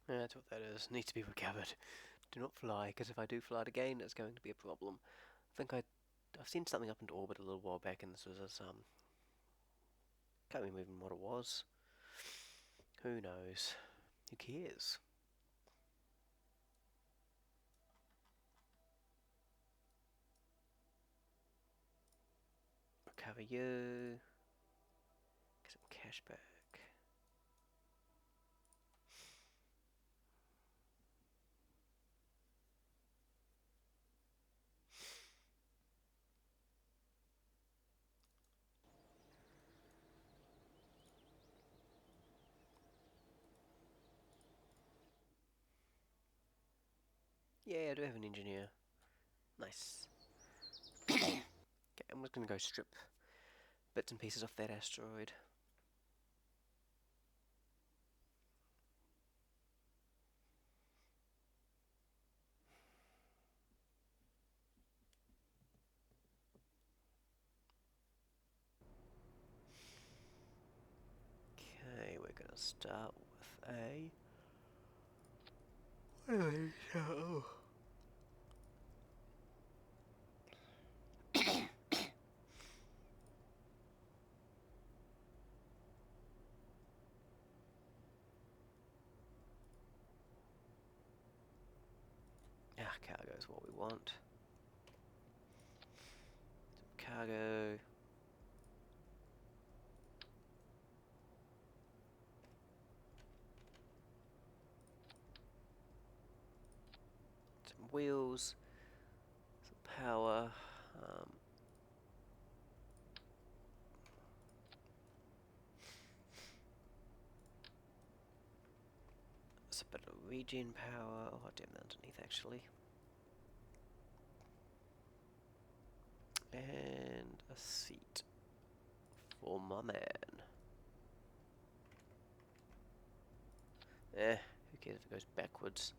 Yeah, that's what that is. Needs to be recovered. Do not fly, because if I do fly it again, it's going to be a problem. I think I've seen something up into orbit a little while back, and this was can't remember even what it was. Who knows? Who cares? Recover you. Get some cash back. Yeah, I do have an engineer. Nice. Okay, I'm just gonna go strip bits and pieces off that asteroid. Okay, we're gonna start with a. What are these? Oh. Cargo is what we want. Some cargo. Some wheels. Some power. It's a bit of regen power. Oh, damn, that underneath actually. And a seat for my man. Who cares if it goes backwards?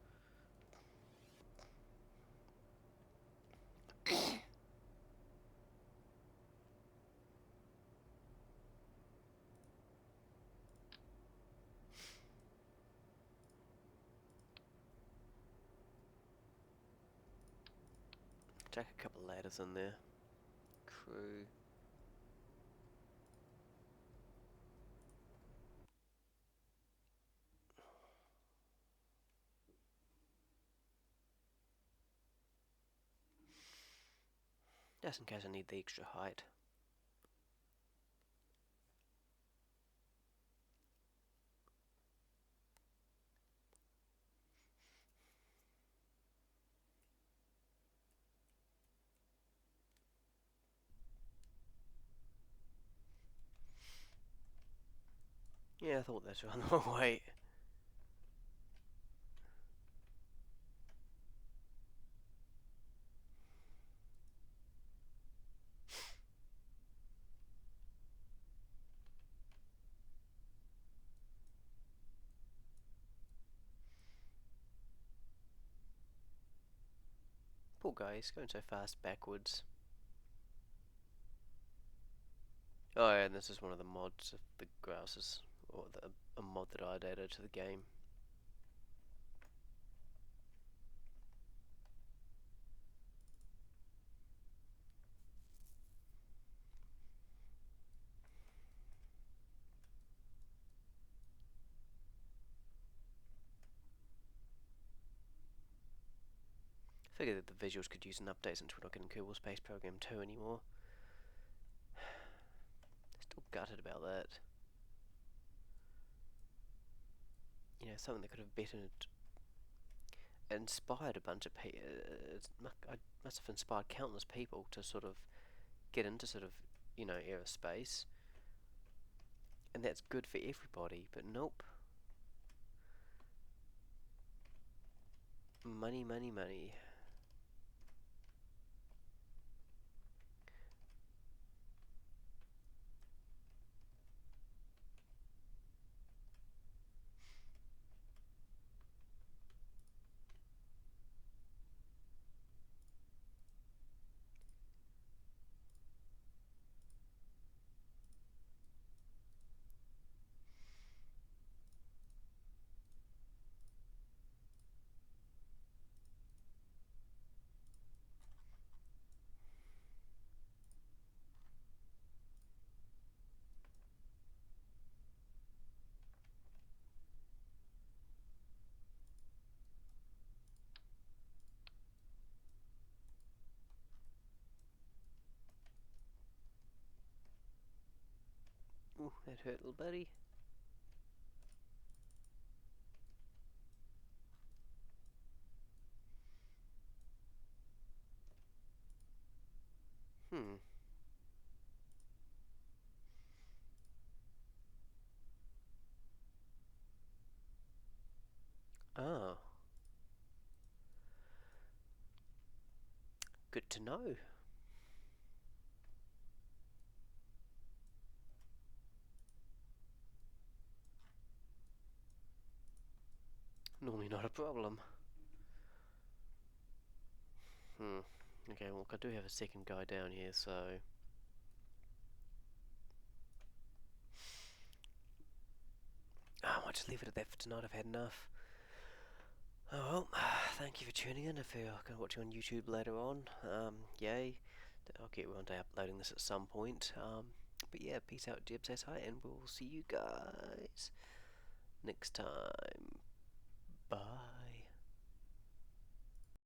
Chuck a couple ladders in there. Crew. Just in case I need the extra height. Yeah, I thought that's on the wrong way. Poor guy, he's going so fast backwards. Oh yeah, and this is one of the mods of the grouses, or a mod that I added to the game. Figured that the visuals could use an update since we're not getting Kerbal Space Program 2 anymore. Still gutted about that. You know, something that could have bettered, inspired a bunch of people. I must have inspired countless people to sort of get into sort of, you know, aerospace. And that's good for everybody, but nope. Money, money, money. That hurt, little buddy. Hmm. Oh. Good to know. Normally not a problem. Okay, well, I do have a second guy down here, so... I might just leave it at that for tonight. I've had enough. Oh well, thank you for tuning in. If you're going to watch it on YouTube later on, yay. I'll get around to uploading this at some point. But yeah, peace out, Jeb says hi, and we'll see you guys next time. Bye.